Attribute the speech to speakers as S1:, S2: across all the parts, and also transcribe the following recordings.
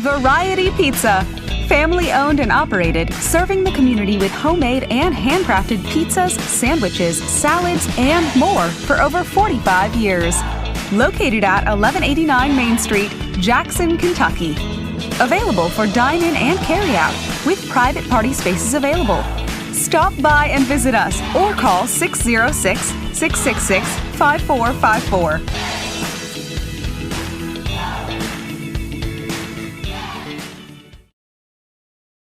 S1: Variety Pizza. Family owned and operated, serving the community with homemade and handcrafted pizzas, sandwiches, salads, and more for over 45 years. Located at 1189 Main Street, Jackson, Kentucky. Available for dine-in and carry-out, with private party spaces available. Stop by and visit us or call 606-666-5454.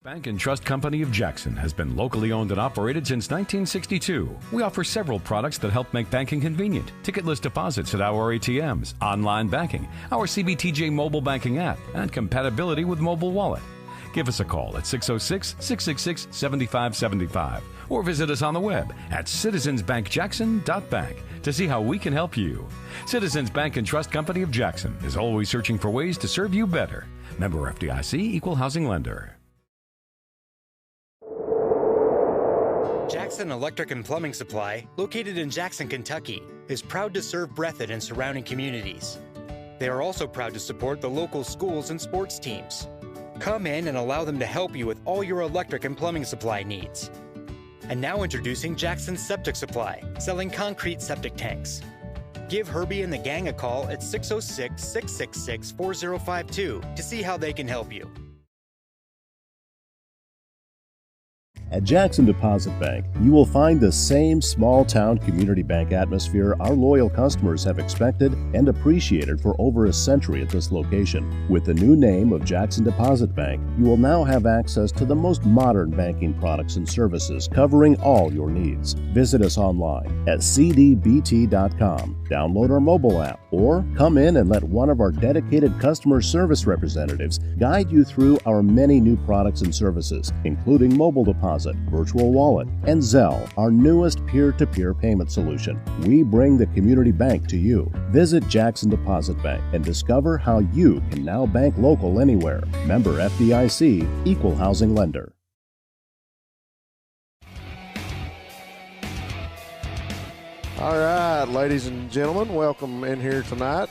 S2: Bank and Trust Company of Jackson has been locally owned and operated since 1962. We offer several products that help make banking convenient. Ticketless deposits at our ATMs, online banking, our CBTJ mobile banking app, and compatibility with mobile wallet. Give us a call at 606-666-7575 or visit us on the web at citizensbankjackson.bank to see how we can help you. Citizens Bank and Trust Company of Jackson is always searching for ways to serve you better. Member FDIC, Equal Housing Lender.
S3: Jackson Electric and Plumbing Supply, located in Jackson, Kentucky, is proud to serve Breathitt and surrounding communities. They are also proud to support the local schools and sports teams. Come in and allow them to help you with all your electric and plumbing supply needs. And now introducing Jackson Septic Supply, selling concrete septic tanks. Give Herbie and the gang a call at 606-666-4052 to see how they can help you.
S4: At Jackson Deposit Bank, you will find the same small-town community bank atmosphere our loyal customers have expected and appreciated for over a century at this location. With the new name of Jackson Deposit Bank, you will now have access to the most modern banking products and services covering all your needs. Visit us online at cdbt.com, download our mobile app, or come in and let one of our dedicated customer service representatives guide you through our many new products and services, including mobile deposit, virtual wallet, and Zelle, our newest peer-to-peer payment solution. We bring the community bank to you. Visit Jackson Deposit Bank and discover how you can now bank local anywhere. Member FDIC, Equal Housing Lender.
S5: All right, ladies and gentlemen, welcome in here tonight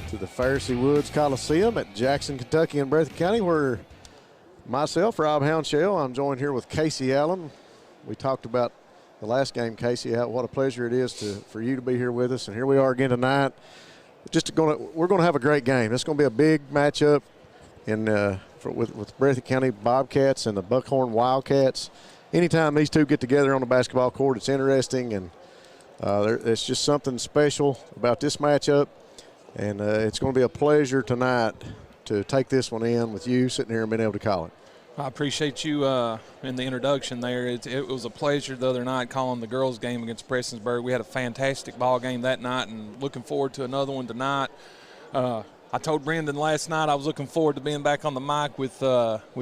S5: to the Fairce Woods Coliseum at Jackson, Kentucky in Breathitt County, where myself, Rob Houndshell, I'm joined here with Casey Allen. We talked about the last game, Casey. What a pleasure it is for you to be here with us, and here we are again tonight. We're going to have a great game. It's going to be a big matchup with Breathitt County Bobcats and the Buckhorn Wildcats. Anytime these two get together on the basketball court, it's interesting, and it's just something special about this matchup, and it's going to be a pleasure tonight to take this one in with you sitting here and being able to call it.
S6: I appreciate you in the introduction there. It was a pleasure the other night calling the girls' game against Prestonsburg. We had a fantastic ball game that night and looking forward to another one tonight. I told Brendan last night I was looking forward to being back on the mic with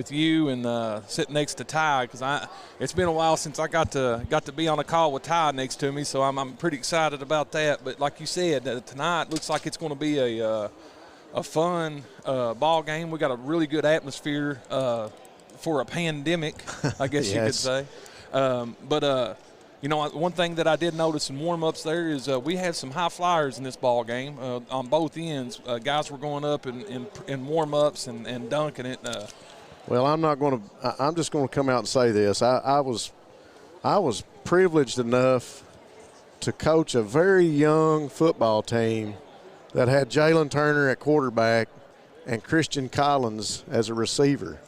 S6: you and sitting next to Ty, because it's been a while since I got to be on a call with Ty next to me, so I'm pretty excited about that. But like you said, tonight looks like it's going to be a fun ball game. We got a really good atmosphere for a pandemic, I guess
S5: Yes.
S6: you could say. One thing that I did notice in warm-ups there is we had some high flyers in this ball game on both ends. Guys were going up in warm-ups and dunking it.
S5: Well, I'm just going to come out and say this. I was privileged enough to coach a very young football team that had Jalen Turner at quarterback and Christian Collins as a receiver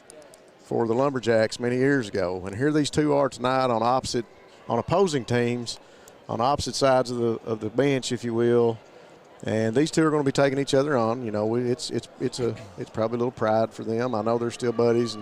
S5: for the Lumberjacks many years ago. And here these two are tonight on opposing teams, on opposite sides of the bench, if you will. And these two are going to be taking each other on. You know, it's probably a little pride for them. I know they're still buddies,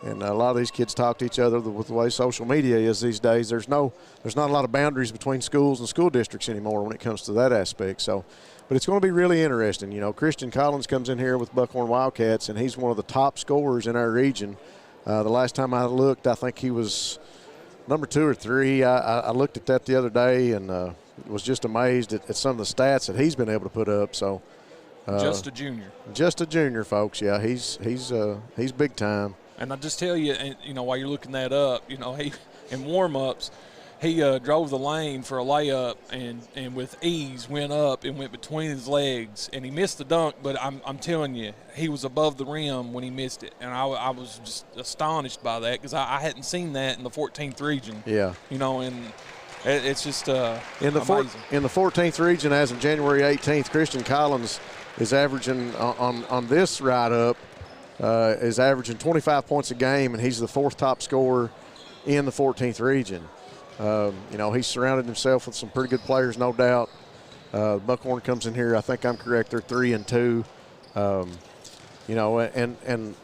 S5: and a lot of these kids talk to each other with the way social media is these days. There's not a lot of boundaries between schools and school districts anymore when it comes to that aspect. So, but it's going to be really interesting. You know, Christian Collins comes in here with Buckhorn Wildcats, and he's one of the top scorers in our region. The last time I looked, I think he was number 2 or 3. I looked at that the other day and was just amazed at some of the stats that he's been able to put up. So,
S6: just a junior.
S5: Just a junior, folks. Yeah, he's big time.
S6: And I just tell you, while you're looking that up, he in warm-ups, he drove the lane for a layup and with ease went up and went between his legs, and he missed the dunk, but I'm telling you, he was above the rim when he missed it, and I was just astonished by that because I hadn't seen that in the 14th region.
S5: Yeah.
S6: You know, and it's just
S5: in the
S6: amazing.
S5: In the 14th region, as of January 18th, Christian Collins is averaging on this write-up is averaging 25 points a game, and he's the 4th top scorer in the 14th region. You know, he's surrounded himself with some pretty good players, no doubt. Buckhorn comes in here, I think I'm correct, they're 3-2. You know, and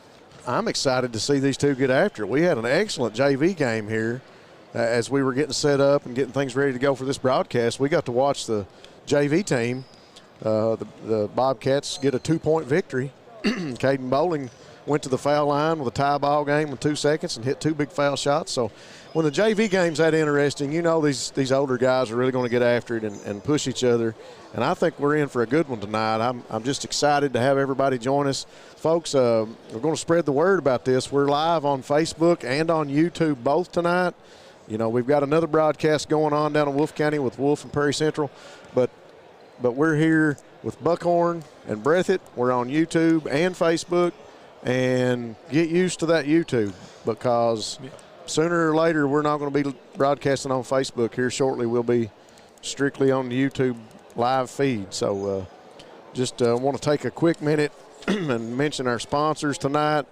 S5: I'm excited to see these two get after it. We had an excellent JV game here as we were getting set up and getting things ready to go for this broadcast. We got to watch the JV team, the Bobcats, get a 2-point victory. Caden Bowling went to the foul line with a tie ball game with 2 seconds and hit 2 big foul shots. So when the JV game's that interesting, you know these older guys are really going to get after it and push each other. And I think we're in for a good one tonight. I'm just excited to have everybody join us. Folks, we're going to spread the word about this. We're live on Facebook and on YouTube both tonight. You know, we've got another broadcast going on down in Wolfe County with Wolfe and Prairie Central. But we're here with Buckhorn and Breathitt. We're on YouTube and Facebook. And get used to that YouTube because sooner or later we're not going to be broadcasting on Facebook here shortly. We'll be strictly on the YouTube live feed. So just want to take a quick minute and mention our sponsors tonight.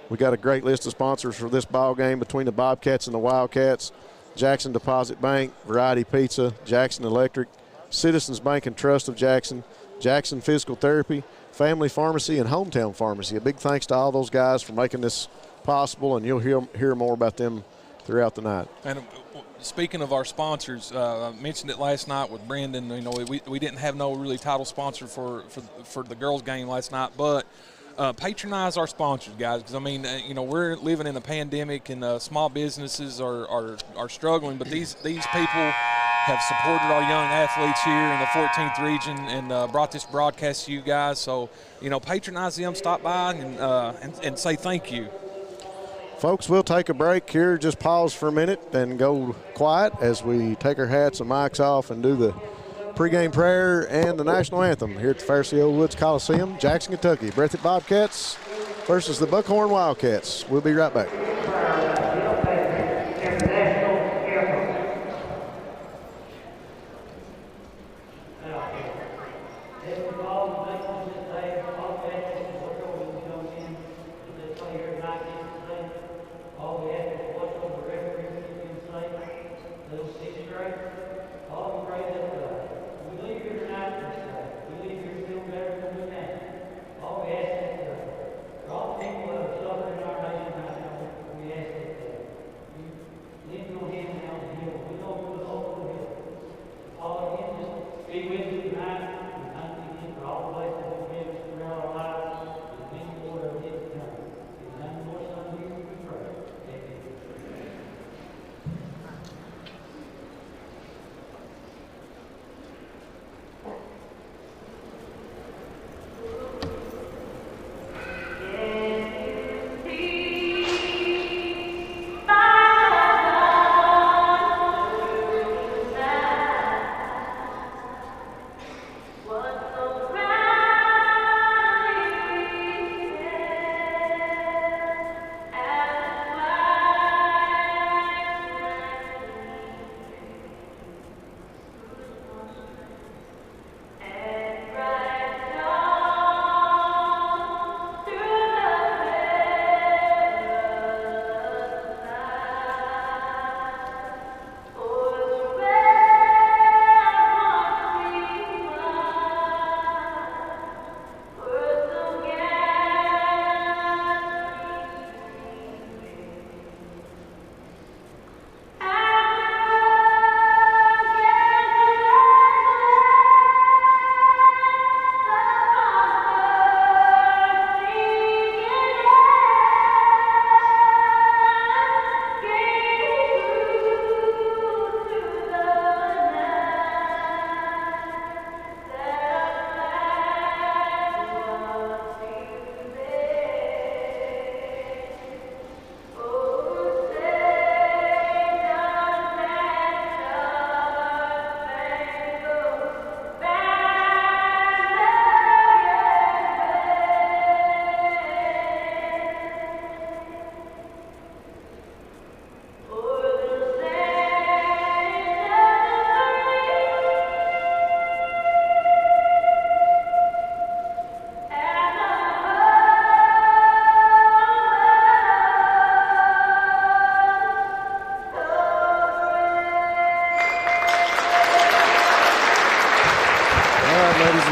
S5: We got a great list of sponsors for this ball game between the Bobcats and the Wildcats. Jackson Deposit Bank, Variety Pizza, Jackson Electric, Citizens Bank and Trust of Jackson, Jackson Physical Therapy, Family Pharmacy, and Hometown Pharmacy. A big thanks to all those guys for making this possible, and you'll hear more about them throughout the night.
S6: And speaking of our sponsors, I mentioned it last night with Brandon. You know, we didn't have no really title sponsor for the girls' game last night, but patronize our sponsors, guys, because I mean, you know, we're living in a pandemic and small businesses are struggling, but these people have supported our young athletes here in the 14th region and brought this broadcast to you guys. So, you know, patronize them, stop by and say thank you.
S5: Folks, we'll take a break here, just pause for a minute and go quiet as we take our hats and mics off and do the pregame prayer and the national anthem here at the Fairce Old Woods Coliseum, Jackson, Kentucky. Breathitt Bobcats versus the Buckhorn Wildcats. We'll be right back.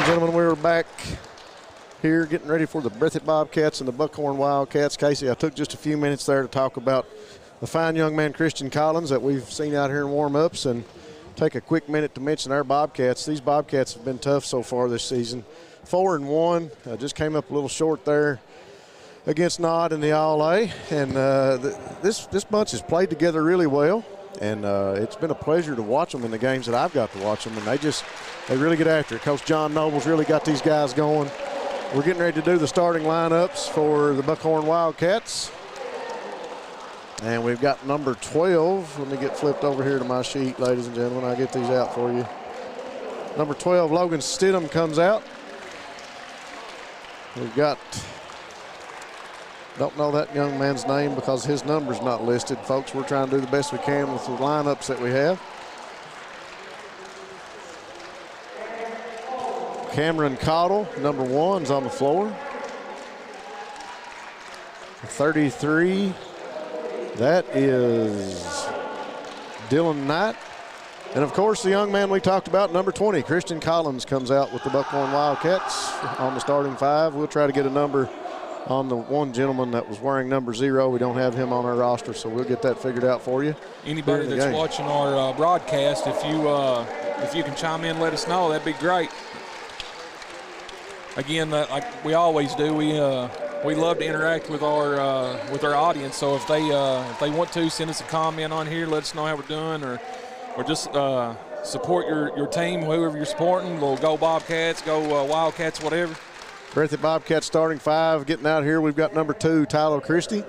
S5: and gentlemen, we're back here getting ready for the Breathitt Bobcats and the Buckhorn Wildcats. Casey, I took just a few minutes there to talk about the fine young man Christian Collins that we've seen out here in warm-ups, and take a quick minute to mention our Bobcats. These Bobcats have been tough so far this season. 4-1, just came up a little short there against Nod in the All-A, and this bunch has played together really well, and it's been a pleasure to watch them in the games that I've got to watch them, and they really get after it. Coach John Noble's really got these guys going. We're getting ready to do the starting lineups for the Buckhorn Wildcats. And we've got number 12. Let me get flipped over here to my sheet, ladies and gentlemen. I'll get these out for you. Number 12, Logan Stidham comes out. We've got, don't know that young man's name because his number's not listed. Folks, we're trying to do the best we can with the lineups that we have. Cameron Cottle, number 1, is on the floor. 33, that is Dylan Knight. And, of course, the young man we talked about, number 20, Christian Collins, comes out with the Buckhorn Wildcats on the starting 5. We'll try to get a number on the one gentleman that was wearing number 0. We don't have him on our roster, so we'll get that figured out for you.
S6: Anybody that's watching our broadcast, if you can chime in, let us know. That'd be great. Again, like we always do, we love to interact with our audience. So if they want to send us a comment on here, let us know how we're doing, or just support your team, whoever you're supporting. We'll go Bobcats, go Wildcats, whatever.
S5: Breathitt Bobcats starting 5 getting out here. We've got number 2, Tyler Christie,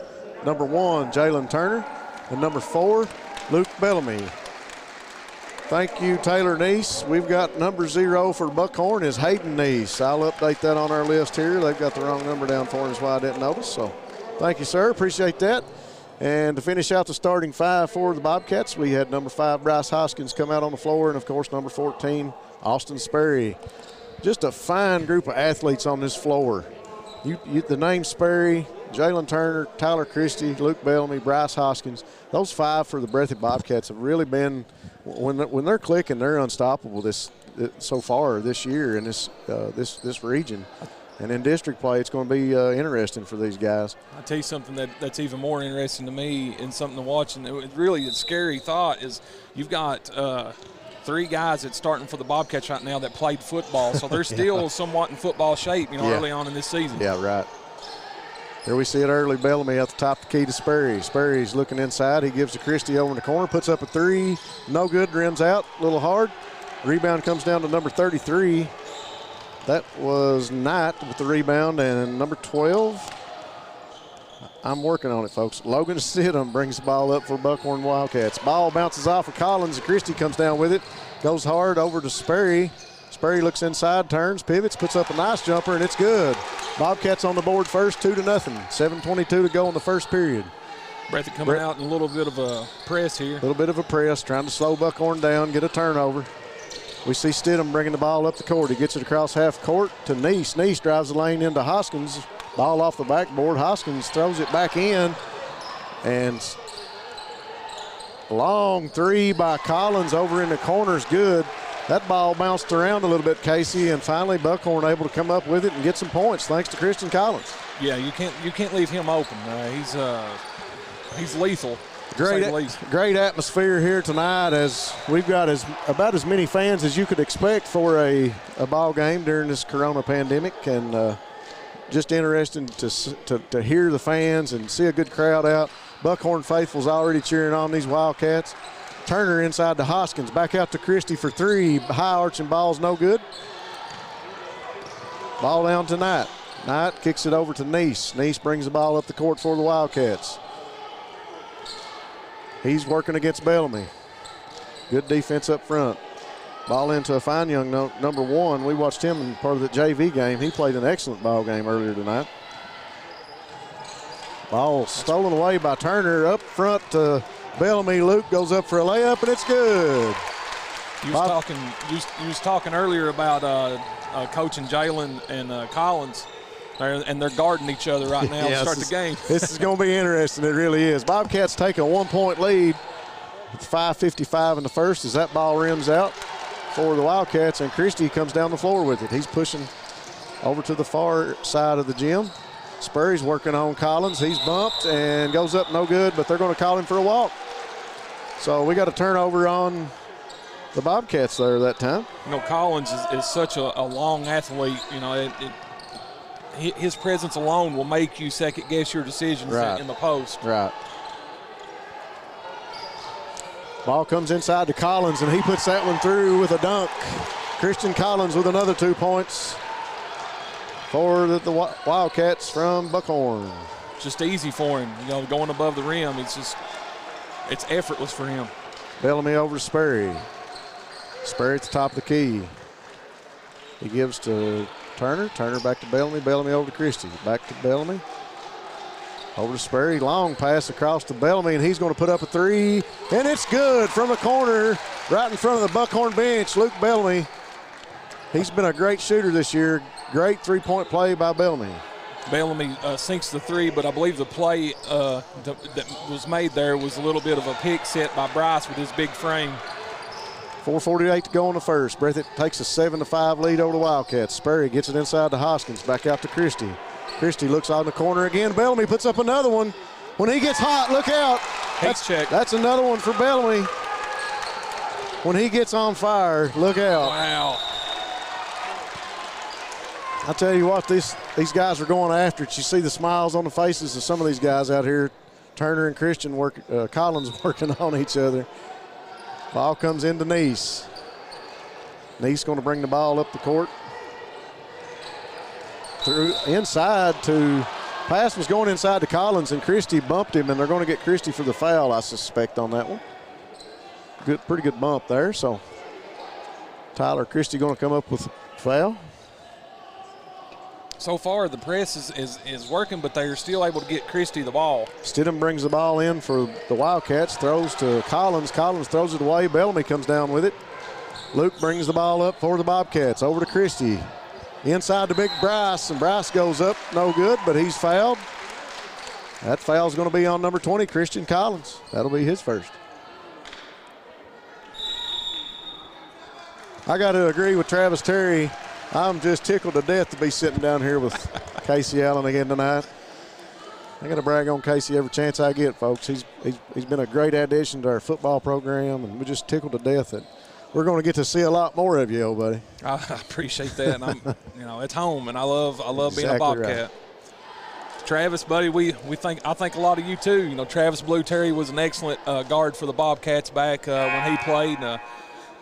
S5: number 1, Jalen Turner, and number 4, Luke Bellamy. Thank you, Taylor Neese. We've got number 0 for Buckhorn is Hayden Neese. I'll update that on our list here. They've got the wrong number down for us, why I didn't notice. So thank you, sir. Appreciate that. And to finish out the starting 5 for the Bobcats, we had number 5, Bryce Hoskins, come out on the floor, and, of course, number 14, Austin Sperry. Just a fine group of athletes on this floor. The name Sperry, Jalen Turner, Tyler Christie, Luke Bellamy, Bryce Hoskins, those 5 for the Breathitt Bobcats have really been, when they're clicking, they're unstoppable so far this year in this region. And in district play, it's going to be interesting for these guys.
S6: I'll tell you something that's even more interesting to me and something to watch, and really a scary thought is you've got 3 guys that's starting for the Bobcats right now that played football, so they're still somewhat in football shape, early on in this season.
S5: Yeah, right. Here we see it early. Bellamy at the top of the key to Sperry. Sperry's looking inside. He gives to Christie over in the corner, puts up a 3. No good, rims out, a little hard. Rebound comes down to number 33. That was Knight with the rebound, and number 12. I'm working on it, folks. Logan Stidham brings the ball up for Buckhorn Wildcats. Ball bounces off of Collins, and Christie comes down with it. Goes hard over to Sperry. Sperry looks inside, turns, pivots, puts up a nice jumper, and it's good. Bobcats on the board first, 2-0. 7:22 to go in the first period.
S6: Breathitt coming out in a little bit of a press here.
S5: A little bit of a press, trying to slow Buckhorn down, get a turnover. We see Stidham bringing the ball up the court. He gets it across half court to Neese. Neese drives the lane into Hoskins. Ball off the backboard. Hoskins throws it back in. And long 3 by Collins over in the corner is good. That ball bounced around a little bit, Casey, and finally Buckhorn able to come up with it and get some points thanks to Christian Collins.
S6: Yeah, you can't leave him open. He's lethal.
S5: Great atmosphere here tonight, as we've got about as many fans as you could expect for a ball game during this corona pandemic, and just interesting to hear the fans and see a good crowd out. Buckhorn faithful's already cheering on these Wildcats. Turner inside to Hoskins, back out to Christie for 3. High arching ball's no good. Ball down to Knight. Knight kicks it over to Neese. Neese brings the ball up the court for the Wildcats. He's working against Bellamy. Good defense up front. Ball into a fine young number 1. We watched him in part of the JV game. He played an excellent ball game earlier tonight. Ball stolen away by Turner up front to Bellamy. Luke goes up for a layup, and it's good.
S6: You was talking earlier about coaching Jalen and Collins. And they're guarding each other right now to start the game.
S5: This is going to be interesting. It really is. Bobcats take a 1-point lead with 5:55 in the first as that ball rims out. for the Wildcats, and Christie comes down the floor with it. He's pushing over to the far side of the gym. Spurry's working on Collins. He's bumped and goes up no good, but they're going to call him for a walk. So we got a turnover on the Bobcats there that time.
S6: You know, Collins is such a long athlete. You know, his presence alone will make you second guess your decisions in the post.
S5: Right. Ball comes inside to Collins, and he puts that one through with a dunk. Christian Collins with another 2 points for the Wildcats from Buckhorn.
S6: Just easy for him, you know, going above the rim. It's effortless for him.
S5: Bellamy over to Sperry. Sperry at the top of the key. He gives to Turner. Turner back to Bellamy. Bellamy over to Christie. Back to Bellamy. Over to Sperry. Long pass across to Bellamy, and he's going to put up a three. And it's good from the corner, right in front of the Buckhorn bench. Luke Bellamy. He's been a great shooter this year. Great three-point play by Bellamy.
S6: Bellamy sinks the three, but I believe the play that was made there was a little bit of a pick set by Bryce with his big frame.
S5: 4:48 to go in the first. Breathitt takes a 7-5 lead over the Wildcats. Sperry gets it inside to Hoskins. Back out to Christie. Christie looks out in the corner again. Bellamy puts up another one. When he gets hot, look out. That's another one for Bellamy. When he gets on fire, look out.
S6: Wow.
S5: I tell you what, these guys are going after it. You see the smiles on the faces of some of these guys out here. Turner and Christian Collins working on each other. Ball comes into Neese. Neese going to bring the ball up the court. Through inside to, pass was going inside to Collins, and Christie bumped him, and they're going to get Christie for the foul, I suspect, on that one. Pretty good bump there. So Tyler Christie going to come up with foul.
S6: So far, the press is working, but they're still able to get Christie the ball.
S5: Stidham brings the ball in for the Wildcats, throws to Collins. Collins throws it away. Bellamy comes down with it. Luke brings the ball up for the Bobcats. Over to Christie. Inside to big Bryce, and Bryce goes up. No good, but he's fouled. That foul's going to be on number 20, Christian Collins. That'll be his first. I got to agree with Travis Terry. I'm just tickled to death to be sitting down here with Casey Allen again tonight. I got to brag on Casey every chance I get, folks. He's been a great addition to our football program, and we're just tickled to death that we're going to get to see a lot more of you, old buddy.
S6: I appreciate that, and it's home, and I love being a Bobcat. Right. Travis, buddy, I think a lot of you too. You know, Travis Blue Terry was an excellent guard for the Bobcats back when he played.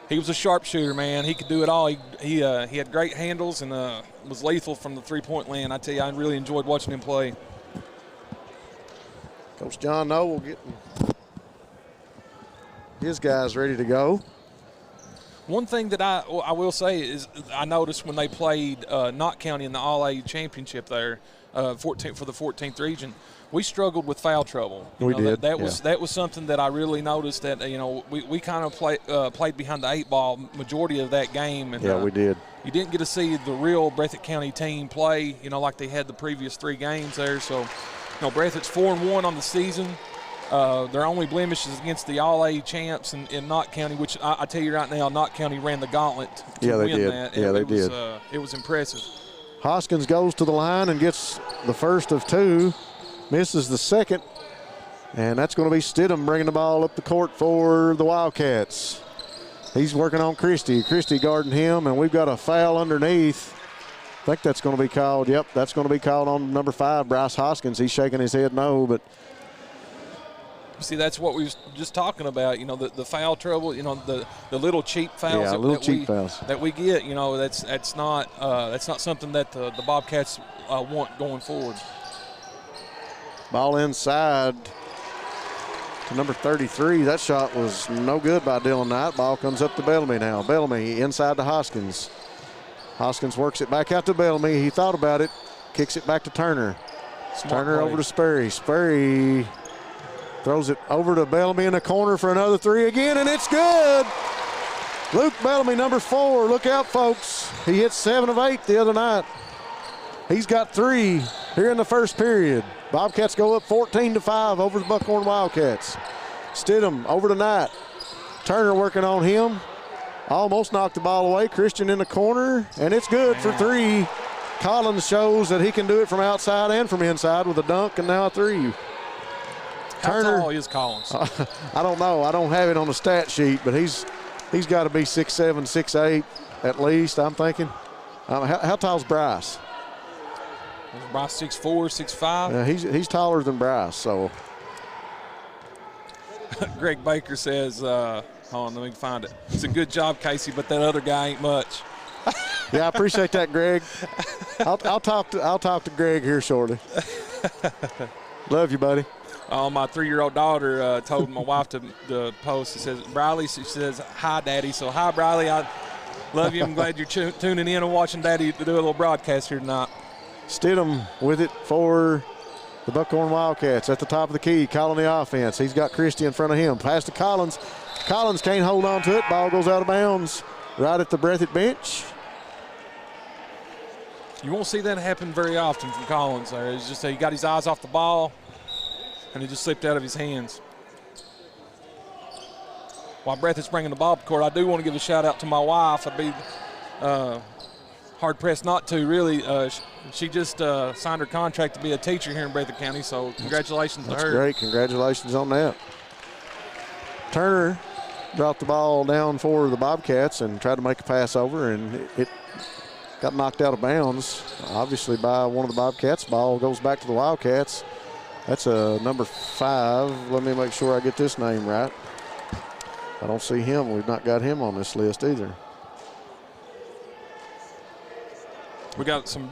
S6: He was a sharpshooter, man. He could do it all. He had great handles and was lethal from the three-point land. I tell you, I really enjoyed watching him play.
S5: Coach John Noble getting his guys ready to go.
S6: One thing that I will say is I noticed when they played Knott County in the All-A championship there for the 14th region, we struggled with foul trouble.
S5: We did.
S6: That was something that I really noticed that we kind of played behind the 8 ball majority of that game. And,
S5: we did.
S6: You didn't get to see the real Breathitt County team play, like they had the previous 3 games there. So, Breathitt's 4-1 on the season. Their only blemishes against the All-A champs in Knott County, which I tell you right now, Knott County ran the gauntlet to win that.
S5: They did.
S6: It was impressive.
S5: Hoskins goes to the line and gets the first of 2. Misses the second, and that's going to be Stidham bringing the ball up the court for the Wildcats. He's working on Christie. Christie guarding him, and we've got a foul underneath. I think that's going to be called. Yep, that's going to be called on number 5, Bryce Hoskins. He's shaking his head no, but.
S6: See, that's what we was just talking about, the foul trouble, the little cheap fouls that we get, that's not something that the Bobcats want going forward.
S5: Ball inside to number 33. That shot was no good by Dylan Knight. Ball comes up to Bellamy now. Bellamy inside to Hoskins. Hoskins works it back out to Bellamy. He thought about it. Kicks it back to Turner. Turner over to Sperry. Sperry throws it over to Bellamy in the corner for another 3 again, and it's good. Luke Bellamy, number 4. Look out, folks. He hit 7 of 8 the other night. He's got 3 here in the first period. Bobcats go up 14-5 over the Buckhorn Wildcats. Stidham over to Knight. Turner working on him. almost knocked the ball away. Christian in the corner, and it's good for 3. Collins shows that he can do it from outside and from inside with a dunk, and now a 3.
S6: How tall is Collins?
S5: I don't know. I don't have it on the stat sheet, but he's got to be 6'7", 6'8", at least, I'm thinking. How tall's Bryce?
S6: Bryce 6'4", 6'5"?
S5: Yeah, he's taller than Bryce, so.
S6: Greg Baker says, hold on, let me find it. It's a good job, Casey, but that other guy ain't much.
S5: Yeah, I appreciate that, Greg. I'll talk to Greg here shortly. Love you, buddy.
S6: My 3-year-old daughter told my wife to post. It says, Briley, she says, hi, Daddy. So, hi, Briley. I love you. I'm glad you're tuning in and watching Daddy do a little broadcast here tonight.
S5: Stidham with it for the Buckhorn Wildcats at the top of the key, calling the offense. He's got Christie in front of him. Pass to Collins. Collins can't hold on to it. Ball goes out of bounds right at the Breathitt bench.
S6: You won't see that happen very often from Collins there. It's just he got his eyes off the ball, and it just slipped out of his hands. While Breathitt's bringing the ball up the court, I do want to give a shout-out to my wife. I'd be hard-pressed not to, really. She just signed her contract to be a teacher here in Breathitt County, so congratulations to her.
S5: That's great. Congratulations on that. Turner dropped the ball down for the Bobcats and tried to make a pass over, and it got knocked out of bounds, obviously by one of the Bobcats. Ball goes back to the Wildcats. That's number 5. Let me make sure I get this name right. I don't see him. We've not got him on this list either.
S6: We got some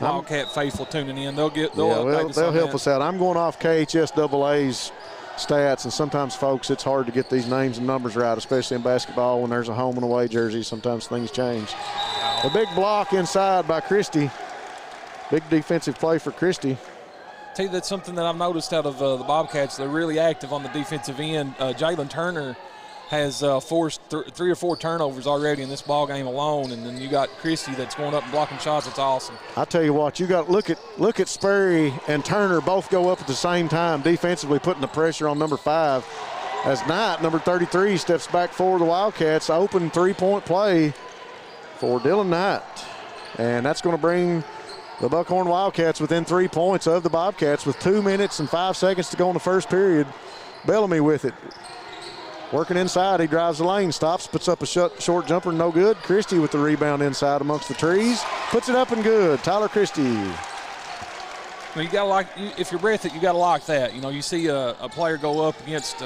S6: Wildcat faithful tuning in. They'll
S5: help us out. I'm going off KHSAA's stats, and sometimes, folks, it's hard to get these names and numbers right, especially in basketball when there's a home and away jersey. Sometimes things change. A big block inside by Christie. Big defensive play for Christie.
S6: Tell you, that's something that I've noticed out of the Bobcats. They're really active on the defensive end. Jalen Turner has forced 3 or 4 turnovers already in this ball game alone, and then you got Christie that's going up and blocking shots. It's awesome.
S5: I tell you what, you got look at Sperry and Turner both go up at the same time, defensively putting the pressure on number 5. As Knight, number 33, steps back for the Wildcats. Open 3-point play for Dylan Knight, and that's going to bring the Buckhorn Wildcats within 3 points of the Bobcats with 2 minutes and 5 seconds to go in the first period. Bellamy with it. Working inside, he drives the lane, stops, puts up a short jumper, no good. Christie with the rebound inside amongst the trees. Puts it up and good. Tyler Christie.
S6: Well, you got if you're Breathitt, you got to like that. You know, you see a player go up against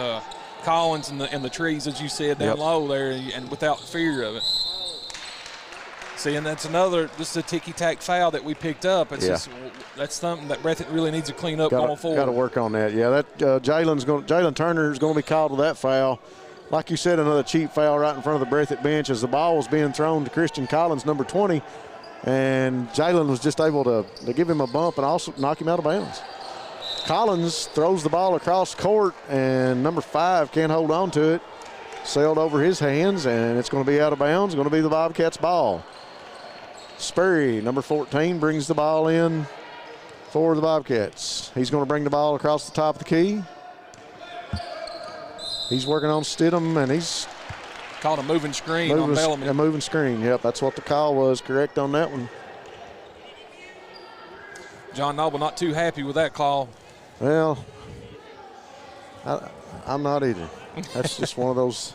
S6: Collins in the trees, as you said, down low there, and without fear of it. See, and that's this is a ticky-tack foul that we picked up. It's that's something that Breathitt really needs to clean up going forward.
S5: Got to work on that. Yeah, that Jalen Turner is going to be called to that foul. Like you said, another cheap foul right in front of the Breathitt bench as the ball was being thrown to Christian Collins, number 20, and Jalen was just able to give him a bump and also knock him out of bounds. Collins throws the ball across court, and number 5 can't hold on to it. Sailed over his hands, and it's going to be out of bounds. Going to be the Bobcats' ball. Sperry, number 14, brings the ball in for the Bobcats. He's going to bring the ball across the top of the key. He's working on Stidham, and he's
S6: called a moving screen on Bellamy.
S5: A moving screen, yep, that's what the call was. Correct on that one.
S6: John Noble not too happy with that call.
S5: Well, I'm not either. That's just one of those.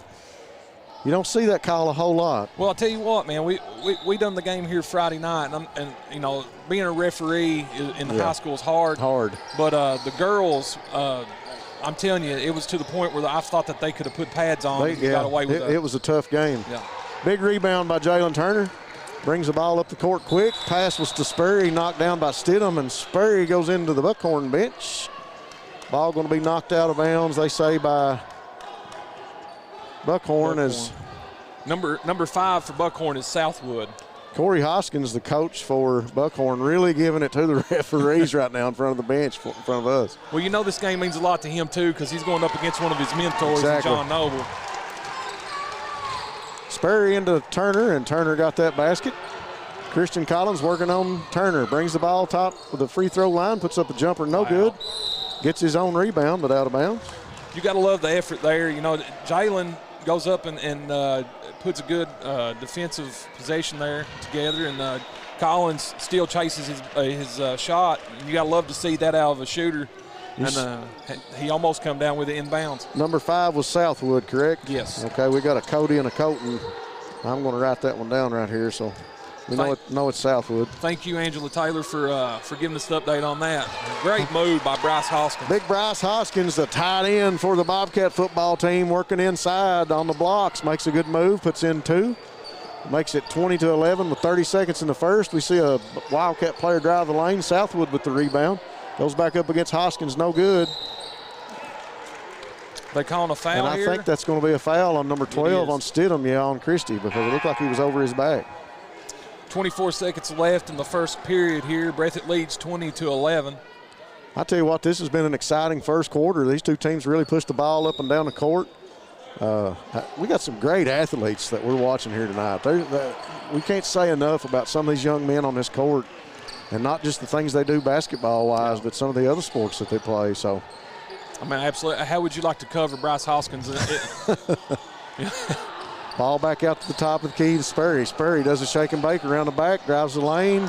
S5: You don't see that call a whole lot.
S6: Well, I'll tell you what, man. We done the game here Friday night, and you know, being a referee in the high school is hard. But the girls, I'm telling you, it was to the point where I thought that they could have put pads on and got away with it.
S5: It was a tough game.
S6: Yeah.
S5: Big rebound by Jalen Turner. Brings the ball up the court quick. Pass was to Sperry, knocked down by Stidham, and Sperry goes into the Buckhorn bench. Ball going to be knocked out of bounds, they say, by Buckhorn. As
S6: number 5 for Buckhorn is Southwood.
S5: Corey Hoskins, the coach for Buckhorn, really giving it to the referees right now in front of the bench, in front of us.
S6: Well, you know this game means a lot to him, too, because he's going up against one of his mentors, John Noble.
S5: Sperry into Turner, and Turner got that basket. Christian Collins working on Turner. Brings the ball top of the free throw line, puts up a jumper, no good. Gets his own rebound, but out of bounds.
S6: You got to love the effort there. You know, Jalen goes up and puts a good defensive possession there together, and Collins still chases his shot. You got to love to see that out of a shooter. And he almost come down with it inbounds.
S5: Number 5 was Southwood, correct?
S6: Yes.
S5: Okay, we got a Cody and a Colton. I'm going to write that one down right here, so we know it's Southwood.
S6: Thank you, Angela Taylor, for giving us the update on that. Great move by Bryce Hoskins.
S5: Big Bryce Hoskins, the tight end for the Bobcat football team, working inside on the blocks. Makes a good move, puts in 2. Makes it 20-11 with 30 seconds in the first. We see a Wildcat player drive the lane. Southwood with the rebound. Goes back up against Hoskins, no good.
S6: They calling a foul here?
S5: And I think that's going to be a foul on number 12 on Stidham, on Christie, because it looked like he was over his back.
S6: 24 seconds left in the first period here. Breathitt leads 20-11.
S5: I tell you what, this has been an exciting first quarter. These two teams really pushed the ball up and down the court. We got some great athletes that we're watching here tonight. We can't say enough about some of these young men on this court. And not just the things they do basketball-wise, but some of the other sports that they play. So,
S6: I mean, absolutely. How would you like to cover Bryce Hoskins?
S5: Ball back out to the top of the key to Sperry. Sperry does a shake and bake around the back, drives the lane.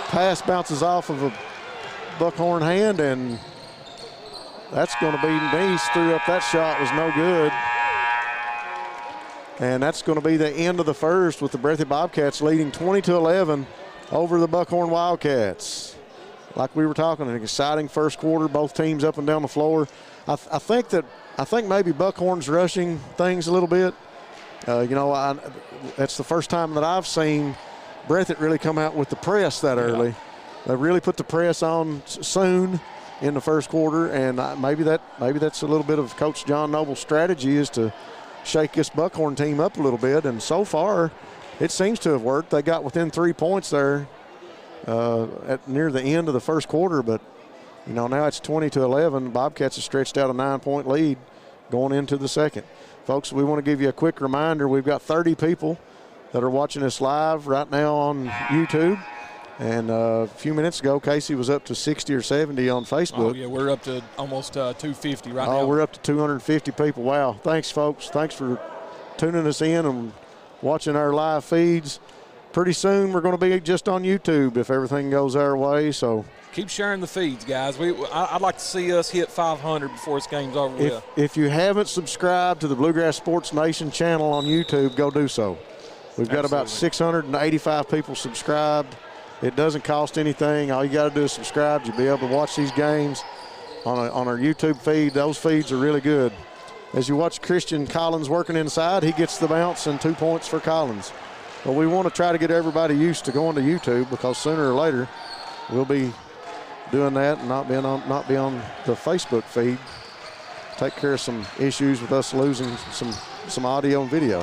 S5: Pass bounces off of a Buckhorn hand, and that's going to be Nice. Threw up that shot, was no good. And that's going to be the end of the first with the Breathitt Bobcats leading 20-11. Over the Buckhorn Wildcats. Like we were talking, an exciting first quarter, both teams up and down the floor. I think maybe Buckhorn's rushing things a little bit. That's the first time that I've seen Breathitt really come out with the press that early. They really put the press on soon in the first quarter, and maybe that's a little bit of Coach John Noble's strategy is to shake this Buckhorn team up a little bit, and so far it seems to have worked. They got within 3 points there near the end of the first quarter, but now it's 20-11. Bobcats have stretched out a 9-point lead going into the second. Folks, we want to give you a quick reminder. We've got 30 people that are watching us live right now on YouTube. And a few minutes ago, Casey was up to 60 or 70 on Facebook.
S6: Oh, yeah, we're up to almost 250 right now.
S5: Oh, we're up to 250 people. Wow. Thanks, folks. Thanks for tuning us in and watching our live feeds. Pretty soon we're going to be just on YouTube if everything goes our way. So
S6: keep sharing the feeds, guys. I'd like to see us hit 500 before this game's over with.
S5: If you haven't subscribed to the Bluegrass Sports Nation channel on YouTube, go do so. We've got about 685 people subscribed. It doesn't cost anything. All you got to do is subscribe. You'll be able to watch these games on our YouTube feed. Those feeds are really good. As you watch Christian Collins working inside, he gets the bounce and 2 points for Collins. But we want to try to get everybody used to going to YouTube because sooner or later we'll be doing that and not be on the Facebook feed. Take care of some issues with us losing some audio and video.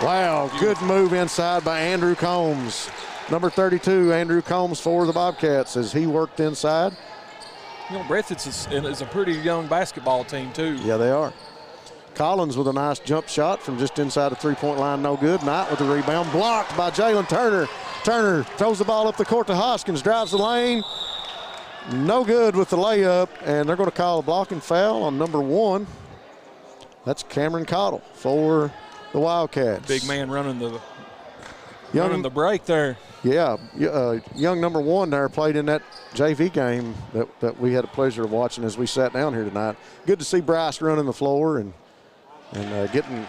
S5: Wow, good move inside by Andrew Combs. Number 32, Andrew Combs for the Bobcats as he worked inside.
S6: Breathitt is a pretty young basketball team too.
S5: Yeah, they are. Collins with a nice jump shot from just inside the three-point line, no good. Knight with the rebound, blocked by Jalen Turner. Turner throws the ball up the court to Hoskins, drives the lane. No good with the layup, and they're going to call a blocking foul on number 1. That's Cameron Cottle for the Wildcats.
S6: Big man running the break there.
S5: Yeah, young number 1 there played in that JV game that we had a pleasure of watching as we sat down here tonight. Good to see Bryce running the floor and getting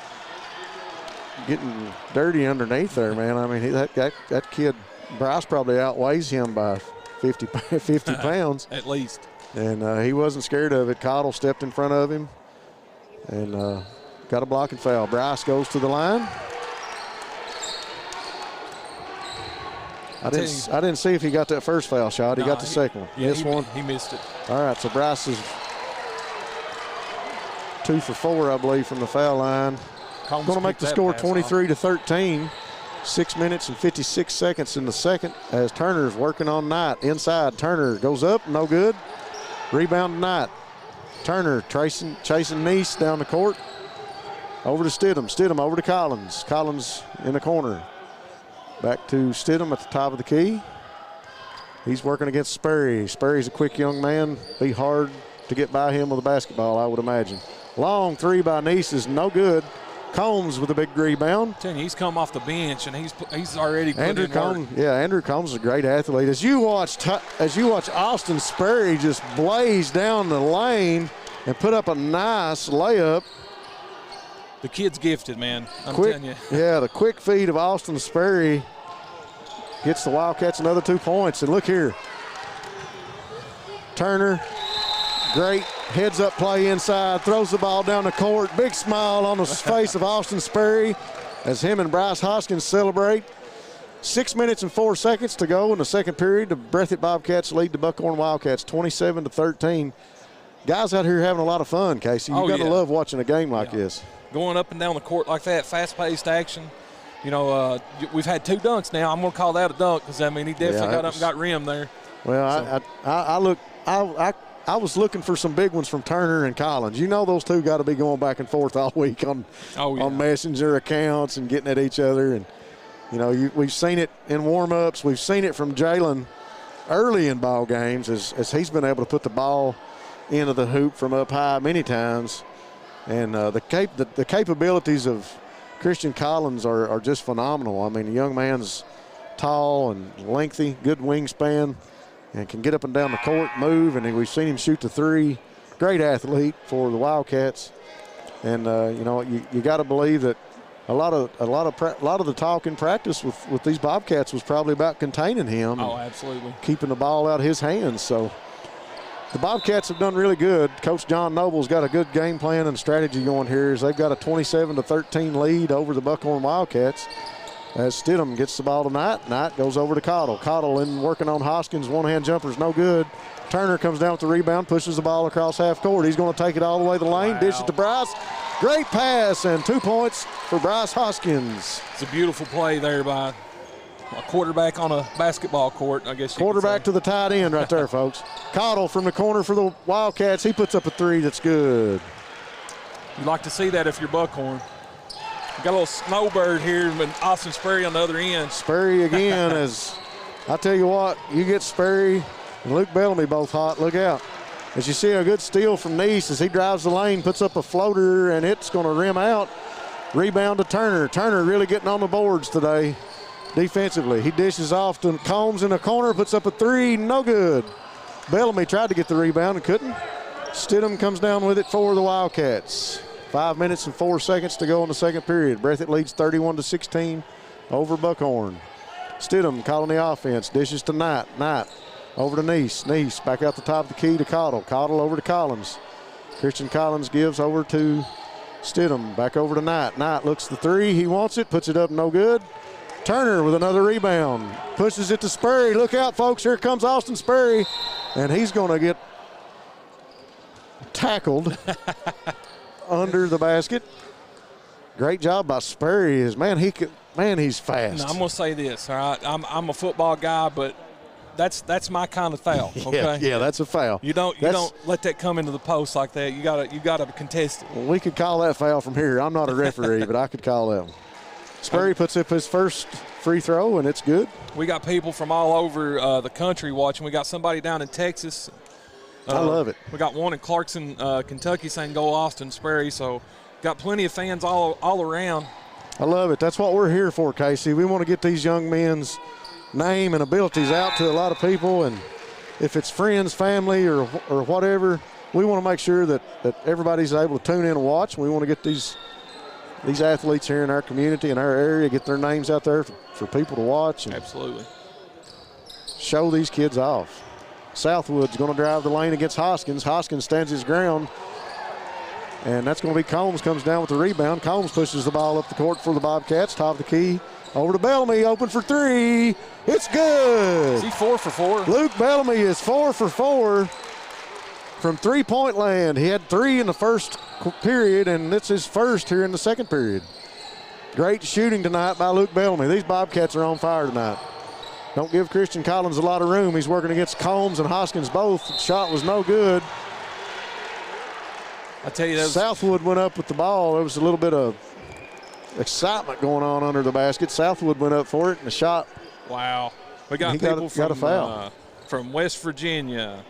S5: dirty underneath there, man. I mean, that kid, Bryce probably outweighs him by 50 pounds.
S6: At least.
S5: And he wasn't scared of it. Cottle stepped in front of him and got a blocking foul. Bryce goes to the line. I didn't see if he got that first foul shot. He got the second one.
S6: Yeah,
S5: one.
S6: He missed it.
S5: All right, so Bryce is 2 for 4, I believe, from the foul line. Going to make the score 23-13. 6 minutes and 56 seconds in the second as Turner's working on Knight. Inside, Turner goes up, no good. Rebound Knight. Turner chasing Nice down the court. Over to Stidham. Stidham over to Collins. Collins in the corner. Back to Stidham at the top of the key. He's working against Sperry. Sperry's a quick young man. Be hard to get by him with a basketball, I would imagine. Long three by Nice is no good. Combs with a big rebound.
S6: I'm telling you, he's come off the bench and he's already put
S5: Andrew
S6: in work.
S5: Combs, yeah, Andrew Combs is a great athlete. As you watch Austin Sperry just blaze down the lane and put up a nice layup.
S6: The kid's gifted, man. I'm telling you.
S5: Yeah, the quick feed of Austin Sperry gets the Wildcats another 2 points. And look here. Turner, great heads-up play inside, throws the ball down the court. Big smile on the face of Austin Sperry as him and Bryce Hoskins celebrate. 6 minutes and 4 seconds to go in the second period. The Breathitt Bobcats lead the Buckhorn Wildcats 27-13. Guys out here having a lot of fun, Casey. You got to love watching a game like this.
S6: Going up and down the court like that, fast-paced action. You know, we've had 2 dunks now. I'm going to call that a dunk because, I mean, he definitely got up and got rim there.
S5: Well, so. I was looking for some big ones from Turner and Collins. You know those two got to be going back and forth all week on Messenger accounts and getting at each other. And, you know, we've seen it in warm-ups. We've seen it from Jalen early in ball games as he's been able to put the ball into the hoop from up high many times. And the capabilities of Christian Collins are just phenomenal. I mean, the young man's tall and lengthy, good wingspan, and can get up and down the court, move, and we've seen him shoot the 3. Great athlete for the Wildcats. And you know, you got to believe that a lot of the talk in practice with these Bobcats was probably about containing him.
S6: Oh, absolutely.
S5: Keeping the ball out of his hands. So the Bobcats have done really good. Coach John Noble's got a good game plan and strategy going here as they've got a 27-13 lead over the Buckhorn Wildcats. As Stidham gets the ball to Knight goes over to Cottle. Cottle in working on Hoskins. One-hand jumper's no good. Turner comes down with the rebound, pushes the ball across half court. He's going to take it all the way to the lane, dish it to Bryce. Great pass and 2 points for Bryce Hoskins.
S6: It's a beautiful play there by a quarterback on a basketball court, I guess you
S5: quarterback to the tight end right there, folks. Cottle from the corner for the Wildcats. He puts up a 3 that's good.
S6: You'd like to see that if you're Buckhorn. Got a little snowbird here, and Austin Sperry on the other end.
S5: Sperry again as I tell you what, you get Sperry and Luke Bellamy both hot. Look out. As you see a good steal from Neese as he drives the lane, puts up a floater, and it's going to rim out. Rebound to Turner. Turner really getting on the boards today defensively. He dishes off to Combs in the corner, puts up a 3, no good. Bellamy tried to get the rebound and couldn't. Stidham comes down with it for the Wildcats. 5 minutes and 4 seconds to go in the second period. Breathitt leads 31-16 over Buckhorn. Stidham calling the offense, dishes to Knight. Knight over to Neese. Neese back out the top of the key to Cottle. Cottle over to Collins. Christian Collins gives over to Stidham. Back over to Knight. Knight looks the 3. He wants it, puts it up, no good. Turner with another rebound. Pushes it to Sperry. Look out, folks. Here comes Austin Sperry. And he's going to get tackled under the basket. Great job by Sperry. He's fast.
S6: Now, I'm going to say this, all right? I'm a football guy, but that's my kind of foul. Okay.
S5: Yeah, that's a foul.
S6: You don't let that come into the post like that. You gotta contest it.
S5: Well, we could call that foul from here. I'm not a referee, but I could call that one. Sperry puts up his first free throw, and it's good.
S6: We got people from all over the country watching. We got somebody down in Texas.
S5: I love it.
S6: We got one in Clarkson, Kentucky saying go Austin Sperry. So got plenty of fans all around.
S5: I love it. That's what we're here for, Casey. We want to get these young men's name and abilities out to a lot of people. And if it's friends, family, or whatever, we want to make sure that everybody's able to tune in and watch. We want to get these athletes here in our community, in our area, get their names out there for people to watch. And
S6: absolutely.
S5: Show these kids off. Southwood's going to drive the lane against Hoskins. Hoskins stands his ground. And that's going to be Combs comes down with the rebound. Combs pushes the ball up the court for the Bobcats. Top of the key. Over to Bellamy. Open for 3. It's good.
S6: Is he 4 for 4?
S5: Luke Bellamy is 4 for 4 from three-point land. He had 3 in the first period, and it's his first here in the second period. Great shooting tonight by Luke Bellamy. These Bobcats are on fire tonight. Don't give Christian Collins a lot of room. He's working against Combs and Hoskins both. The shot was no good.
S6: I tell you,
S5: Southwood went up with the ball. There was a little bit of excitement going on under the basket. Southwood went up for it, and the shot.
S6: Wow. We got people from West Virginia,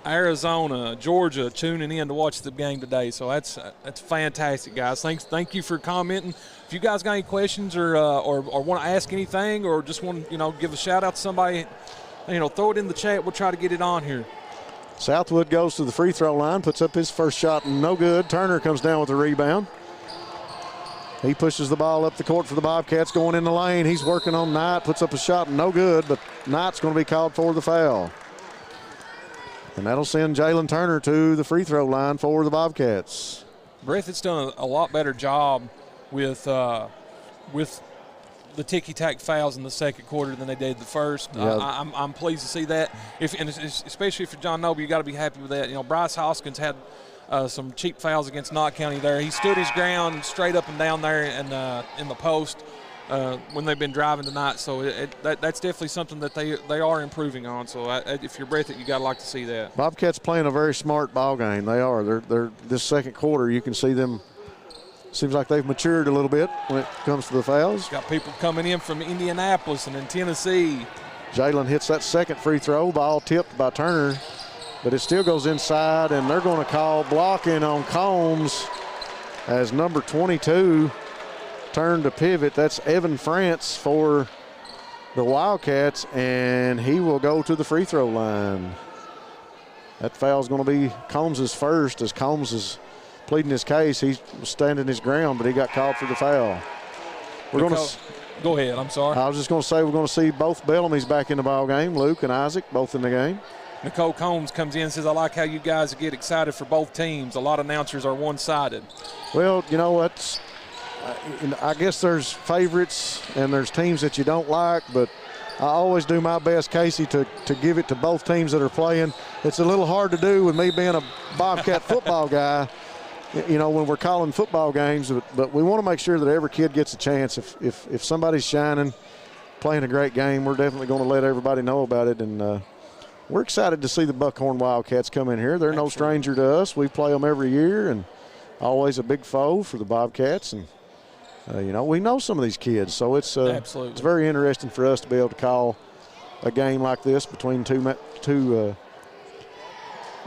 S6: Arizona, Georgia tuning in to watch the game today. So that's fantastic, guys. Thank you for commenting. If you guys got any questions or want to ask anything or just want to give a shout out to somebody, throw it in the chat. We'll try to get it on here.
S5: Southwood goes to the free throw line, puts up his first shot, no good. Turner comes down with the rebound. He pushes the ball up the court for the Bobcats, going in the lane. He's working on Knight, puts up a shot, no good, but Knight's going to be called for the foul. And that'll send Jalen Turner to the free throw line for the Bobcats.
S6: Breathitt's done a lot better job with the ticky-tack fouls in the second quarter than they did the first.
S5: Yeah.
S6: I'm pleased to see that. Especially for John Noble, you got to be happy with that. Bryce Hoskins had some cheap fouls against Knott County there. He stood his ground straight up and down there and in the post when they've been driving tonight. So that's definitely something that they are improving on. So if you're Breathitt, you got to like to see that.
S5: Bobcats playing a very smart ball game. They are. They're this second quarter. You can see them. Seems like they've matured a little bit when it comes to the fouls.
S6: Got people coming in from Indianapolis and in Tennessee.
S5: Jalen hits that second free throw. Ball tipped by Turner, but it still goes inside, and they're going to call blocking on Combs as number 22 turned to pivot. That's Evan France for the Wildcats, and he will go to the free throw line. That foul is going to be Combs' first, as Combs is pleading his case. He's standing his ground, but he got called for the foul.
S6: Go ahead, I'm sorry.
S5: I was just going to say we're going to see both Bellamy's back in the ball game. Luke and Isaac both in the game.
S6: Nicole Combs comes in and says, I like how you guys get excited for both teams. A lot of announcers are one-sided.
S5: Well, I guess there's favorites and there's teams that you don't like, but I always do my best, Casey, to give it to both teams that are playing. It's a little hard to do with me being a Bobcat football guy, when we're calling football games, but we want to make sure that every kid gets a chance. If somebody's shining, playing a great game, we're definitely going to let everybody know about it. And we're excited to see the Buckhorn Wildcats come in here. They're no stranger to us. We play them every year, and always a big foe for the Bobcats. And, we know some of these kids. So it's very interesting for us to be able to call a game like this between two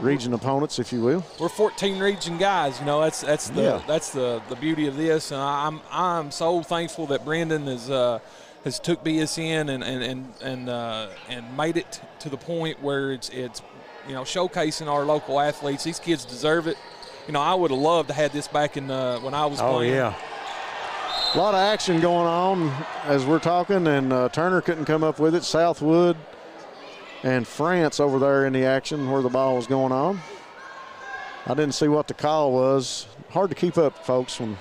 S5: region opponents, if you will.
S6: We're 14 region guys. That's the beauty of this, and I'm so thankful that Brendan has took BSN and made it to the point where it's showcasing our local athletes. These kids deserve it. I would have loved to have this back in when I was playing.
S5: Oh yeah. A lot of action going on as we're talking, and Turner couldn't come up with it. Southwood and France over there in the action where the ball was going on. I didn't see what the call was. Hard to keep up, folks. When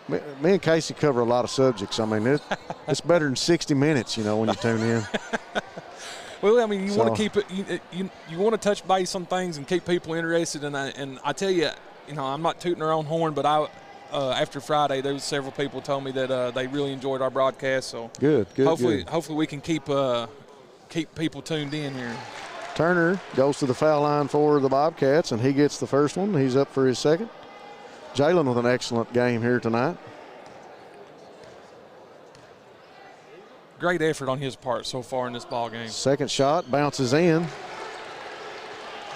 S5: me and Casey cover a lot of subjects. I mean, it's better than 60 minutes, when you tune in.
S6: Well, you want to keep it. You want to touch base on things and keep people interested. And I tell you, I'm not tooting our own horn, but after Friday, there was several people told me that they really enjoyed our broadcast. So
S5: good.
S6: Hopefully we can keep people tuned in here.
S5: Turner goes to the foul line for the Bobcats, and he gets the first one. He's up for his second. Jalen with an excellent game here tonight.
S6: Great effort on his part so far in this ball game.
S5: Second shot bounces in,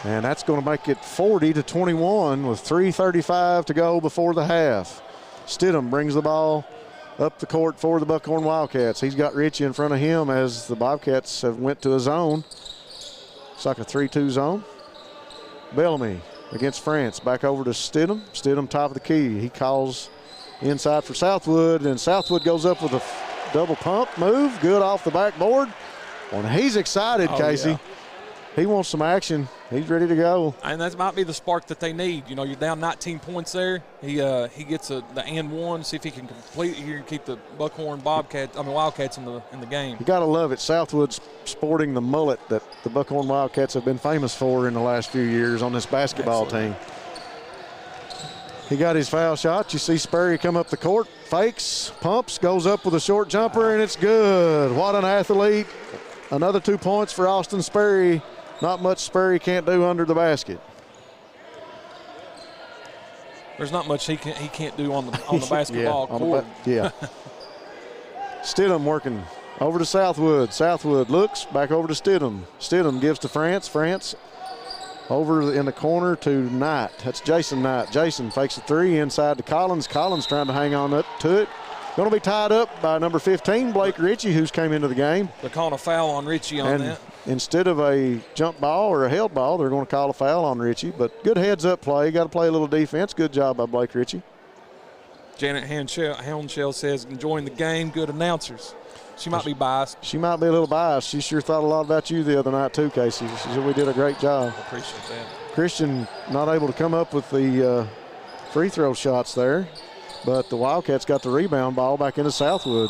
S5: and that's going to make it 40-21 with 3:35 to go before the half. Stidham brings the ball up the court for the Buckhorn Wildcats. He's got Richie in front of him as the Bobcats have went to a zone. It's like a 3-2 zone. Bellamy against France. Back over to Stidham. Stidham top of the key. He calls inside for Southwood, and Southwood goes up with a double pump move. Good off the backboard. And he's excited, Casey.
S6: Yeah.
S5: He wants some action. He's ready to go.
S6: And that might be the spark that they need. You're down 19 points there. He gets the and one. See if he can complete here and keep the Buckhorn Wildcats in the game.
S5: You got to love it. Southwood's sporting the mullet that the Buckhorn Wildcats have been famous for in the last few years on this basketball team. He got his foul shot. You see Sperry come up the court, fakes, pumps, goes up with a short jumper, and it's good. What an athlete. Another 2 points for Austin Sperry. Not much Sperry can't do under the basket.
S6: There's not much he can't do on the basketball court.
S5: Stidham working over to Southwood. Southwood looks back over to Stidham. Stidham gives to France. France Over in the corner to Knight. That's Jason Knight. Jason fakes a three inside to Collins. Collins trying to hang on up to it. Going to be tied up by number 15, Blake Ritchie, who's came into the game.
S6: They're calling a foul on Ritchie on that.
S5: Instead of a jump ball or a held ball, they're going to call a foul on Ritchie. But good heads-up play. Got to play a little defense. Good job by Blake Ritchie.
S6: Janet Hounshell says, enjoying the game. Good announcers. She might be biased.
S5: She might be a little biased. She sure thought a lot about you the other night too, Casey. She said we did a great job.
S6: I appreciate that.
S5: Christian not able to come up with the free throw shots there, but the Wildcats got the rebound, ball back into Southwood.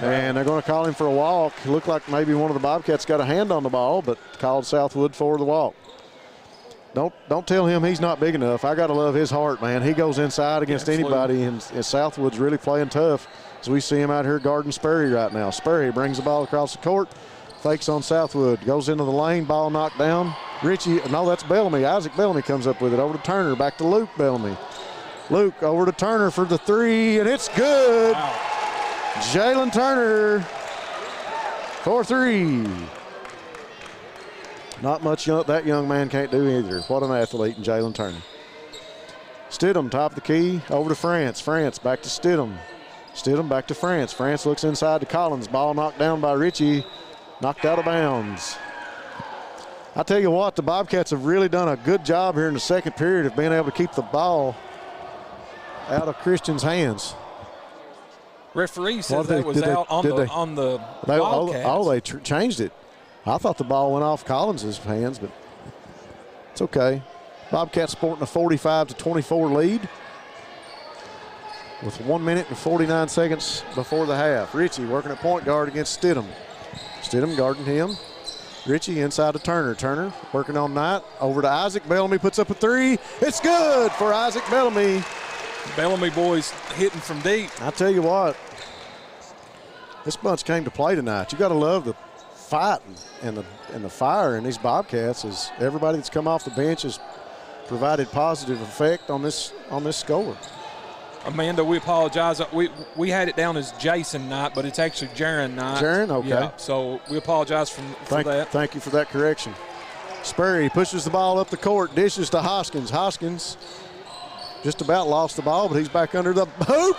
S5: And they're going to call him for a walk. It looked like maybe one of the Bobcats got a hand on the ball, but called Southwood for the walk. Don't tell him he's not big enough. I got to love his heart, man. He goes inside against anybody, and Southwood's really playing tough. As we see him out here guarding Sperry right now. Sperry brings the ball across the court, fakes on Southwood, goes into the lane, ball knocked down. Ritchie, no, that's Bellamy. Isaac Bellamy comes up with it over to Turner, back to Luke Bellamy. Luke over to Turner for the three, and it's good. Wow. Jalen Turner for three. Not much that young man can't do either. What an athlete in Jalen Turner. Stidham, top of the key, over to France. France back to Stidham. Stidham back to France. France looks inside to Collins. Ball knocked down by Ritchie. Knocked out of bounds. I tell you what, the Bobcats have really done a good job here in the second period of being able to keep the ball out of Christian's hands.
S6: Referee says that was out on the Wildcats.
S5: They changed it. I thought the ball went off Collins' hands, but it's okay. Bobcats sporting a 45-24 lead with 1 minute and 49 seconds before the half. Ritchie working at point guard against Stidham. Stidham guarding him. Ritchie inside to Turner. Turner working on Knight. Over to Isaac. Bellamy puts up a three. It's good for Isaac Bellamy.
S6: Bellamy boys hitting from deep.
S5: I tell you what, this bunch came to play tonight. You got to love the fight and the fire in these Bobcats. As everybody that's come off the bench has provided positive effect on this score.
S6: Amanda, we apologize. We had it down as Jason Knight, but it's actually Jaron Knight.
S5: Jaron, okay.
S6: Yeah, so we apologize for that.
S5: Thank you for that correction. Sperry pushes the ball up the court, dishes to Hoskins. Hoskins just about lost the ball, but he's back under the hoop.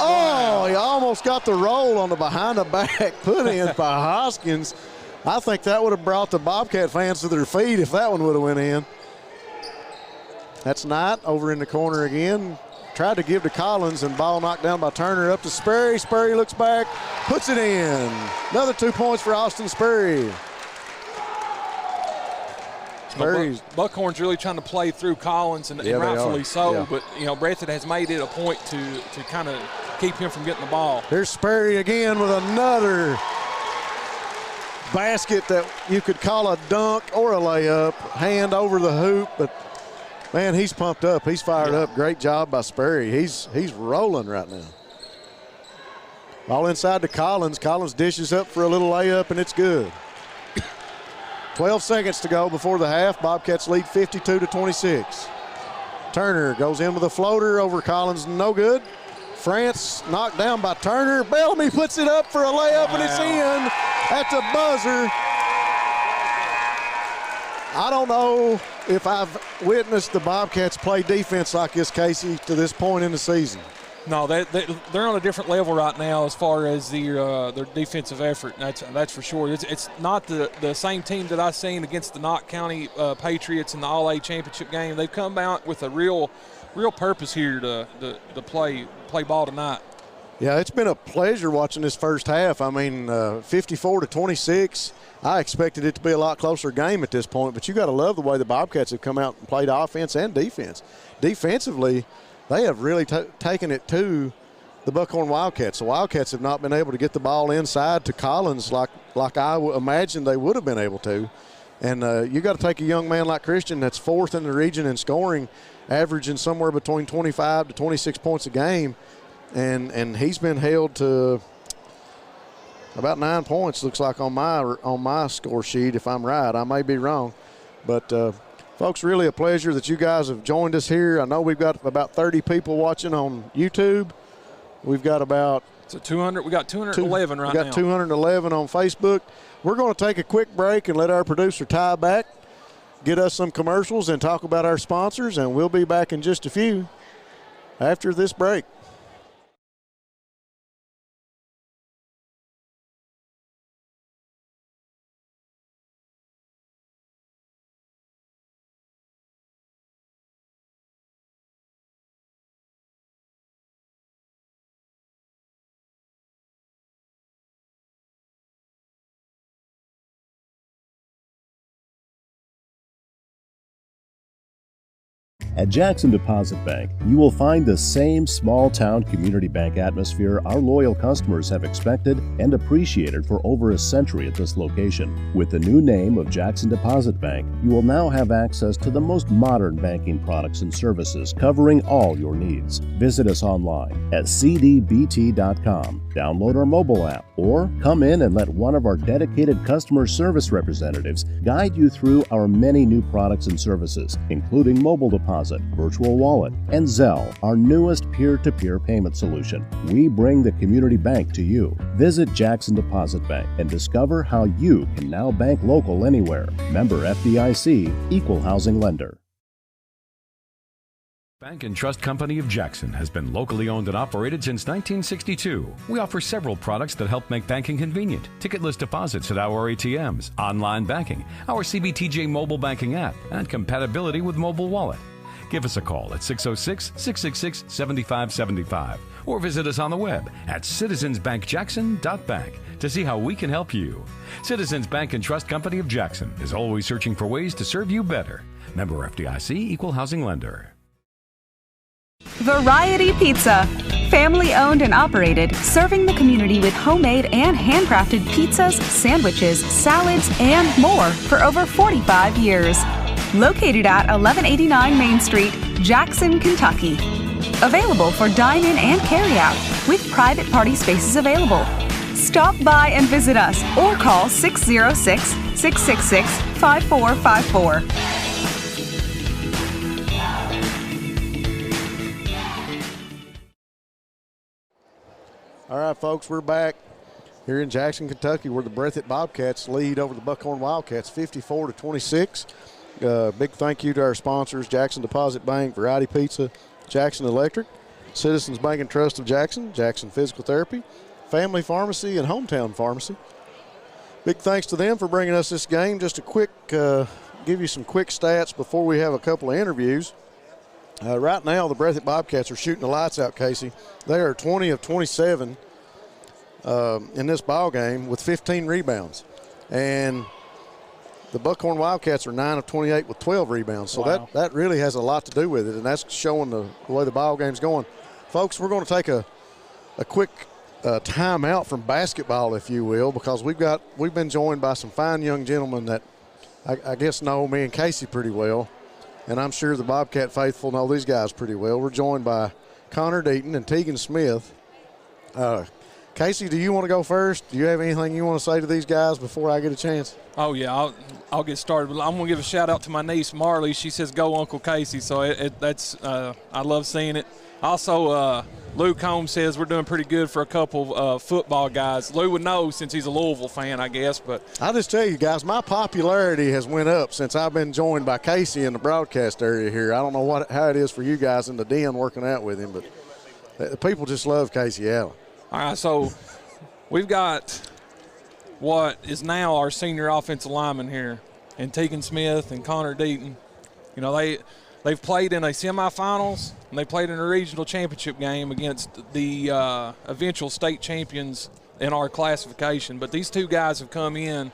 S5: Oh, he almost got the roll on the behind the back put in by Hoskins. I think that would have brought the Bobcat fans to their feet if that one would have went in. That's Knight over in the corner again. Tried to give to Collins, and ball knocked down by Turner up to Sperry. Sperry looks back, puts it in. Another 2 points for Austin Sperry.
S6: Buckhorn's really trying to play through Collins, and rightfully so. Yeah. But, Breathitt has made it a point to kind of keep him from getting the ball.
S5: Here's Sperry again with another basket that you could call a dunk or a layup. Hand over the hoop, but man, he's pumped up. He's fired up. Great job by Sperry. He's rolling right now. Ball inside to Collins. Collins dishes up for a little layup, and it's good. 12 seconds to go before the half. Bobcats lead 52-26. Turner goes in with a floater over Collins. No good. France knocked down by Turner. Bellamy puts it up for a layup, and it's in at the buzzer. I don't know if I've witnessed the Bobcats play defense like this, Casey, to this point in the season.
S6: No, they're on a different level right now as far as their defensive effort. That's for sure. It's not the same team that I seen against the Knott County Patriots in the All-A championship game. They've come out with a real purpose here to play ball tonight.
S5: Yeah, it's been a pleasure watching this first half. I mean, 54-26. I expected it to be a lot closer game at this point, but you got to love the way the Bobcats have come out and played offense and defense. Defensively, they have really taken it to the Buckhorn Wildcats. The Wildcats have not been able to get the ball inside to Collins like I imagined they would have been able to. And you got to take a young man like Christian that's fourth in the region in scoring, averaging somewhere between 25 to 26 points a game, and he's been held to about 9 points, looks like on my score sheet, if I'm right. I may be wrong. But, folks, really a pleasure that you guys have joined us here. I know we've got about 30 people watching on YouTube. We've got about
S6: – we got 211 right now.
S5: We got 211 on Facebook. We're going to take a quick break and let our producer Ty back. get us some commercials and talk about our sponsors, and we'll be back in just a few after this break.
S4: At Jackson Deposit Bank, you will find the same small-town community bank atmosphere our loyal customers have expected and appreciated for over a century at this location. With the new name of Jackson Deposit Bank, you will now have access to the most modern banking products and services covering all your needs. Visit us online at cdbt.com, download our mobile app, or come in and let one of our dedicated customer service representatives guide you through our many new products and services, including mobile deposit, virtual wallet, and Zelle, our newest peer-to-peer payment solution. We bring the community bank to you. Visit Jackson Deposit Bank and discover how you can now bank local anywhere. Member FDIC, Equal Housing Lender.
S2: Bank and Trust Company of Jackson has been locally owned and operated since 1962. We offer several products that help make banking convenient. Ticketless deposits at our ATMs, online banking, our CBTJ mobile banking app, and compatibility with mobile wallet. Give us a call at 606-666-7575 or visit us on the web at citizensbankjackson.bank to see how we can help you. Citizens Bank and Trust Company of Jackson is always searching for ways to serve you better. Member FDIC, Equal Housing Lender.
S1: Variety Pizza. Family owned and operated, serving the community with homemade and handcrafted pizzas, sandwiches, salads, and more for over 45 years. Located at 1189 Main Street, Jackson, Kentucky. Available for dine-in and carry-out, with private party spaces available. Stop by and visit us or call 606-666-5454.
S5: All right, folks, we're back here in Jackson, Kentucky, where the Breathitt Bobcats lead over the Buckhorn Wildcats 54-26. Big thank you to our sponsors, Jackson Deposit Bank, Variety Pizza, Jackson Electric, Citizens Bank and Trust of Jackson, Jackson Physical Therapy, Family Pharmacy, and Hometown Pharmacy. Big thanks to them for bringing us this game. Just a quick, give you some quick stats before we have a couple of interviews. Right now, the Breathitt Bobcats are shooting the lights out, Casey. They are 20 of 27 in this ball game with 15 rebounds. And the Buckhorn Wildcats are 9 of 28 with 12 rebounds. So
S6: wow.
S5: that really has a lot to do with it, and that's showing the way the ball game's going. Folks, we're going to take a quick timeout from basketball, if you will, because we've been joined by some fine young gentlemen that I guess know me and Casey pretty well. And I'm sure the Bobcat faithful know these guys pretty well. We're joined by Connor Deaton and Tegan Smith. Casey, do you want to go first? Do you have anything you want to say to these guys before I get a chance?
S6: Oh, yeah, I'll get started. But I'm going to give a shout-out to my niece, Marley. She says, go Uncle Casey, so that's I love seeing it. Also, Lou Combs says we're doing pretty good for a couple football guys. Lou would know since he's a Louisville fan, I guess. But
S5: I'll just tell you guys, my popularity has went up since I've been joined by Casey in the broadcast area here. I don't know how it is for you guys in the den working out with him, but the people just love Casey Allen.
S6: All right, so we've got what is now our senior offensive lineman here, and Tegan Smith and Connor Deaton. You know, they've played in a semifinals and they played in a regional championship game against the eventual state champions in our classification. But these two guys have come in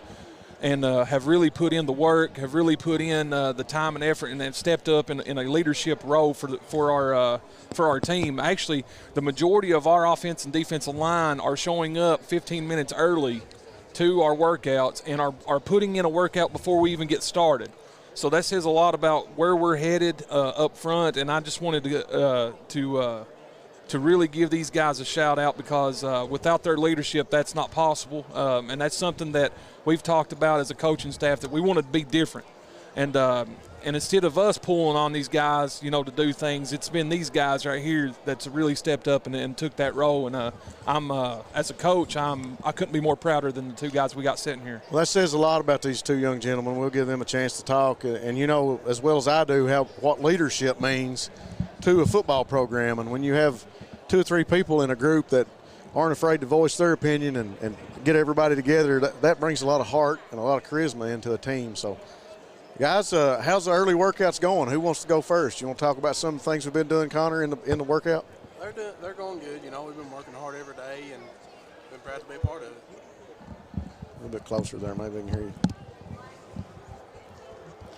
S6: and have really put in the work, have really put in the time and effort, and have stepped up in a leadership role for our team. Actually, the majority of our offense and defensive line are showing up 15 minutes early to our workouts and are putting in a workout before we even get started. So that says a lot about where we're headed up front, and I just wanted to really give these guys a shout out because without their leadership, that's not possible, and that's something that we've talked about as a coaching staff, that we want to be different. And And instead of us pulling on these guys, to do things, it's been these guys right here that's really stepped up and took that role. And I'm as a coach, I couldn't be more prouder than the two guys we got sitting here.
S5: Well, that says a lot about these two young gentlemen. We'll give them a chance to talk. And as well as I do, what leadership means to a football program. And when you have 2 or 3 people in a group that aren't afraid to voice their opinion and get everybody together, that brings a lot of heart and a lot of charisma into a team. So, guys, how's the early workouts going? Who wants to go first? You want to talk about some of the things we've been doing, Connor, in the workout?
S7: They're going good. We've been working hard every day and been proud to be a part of it.
S5: A little bit closer there, maybe I can hear you.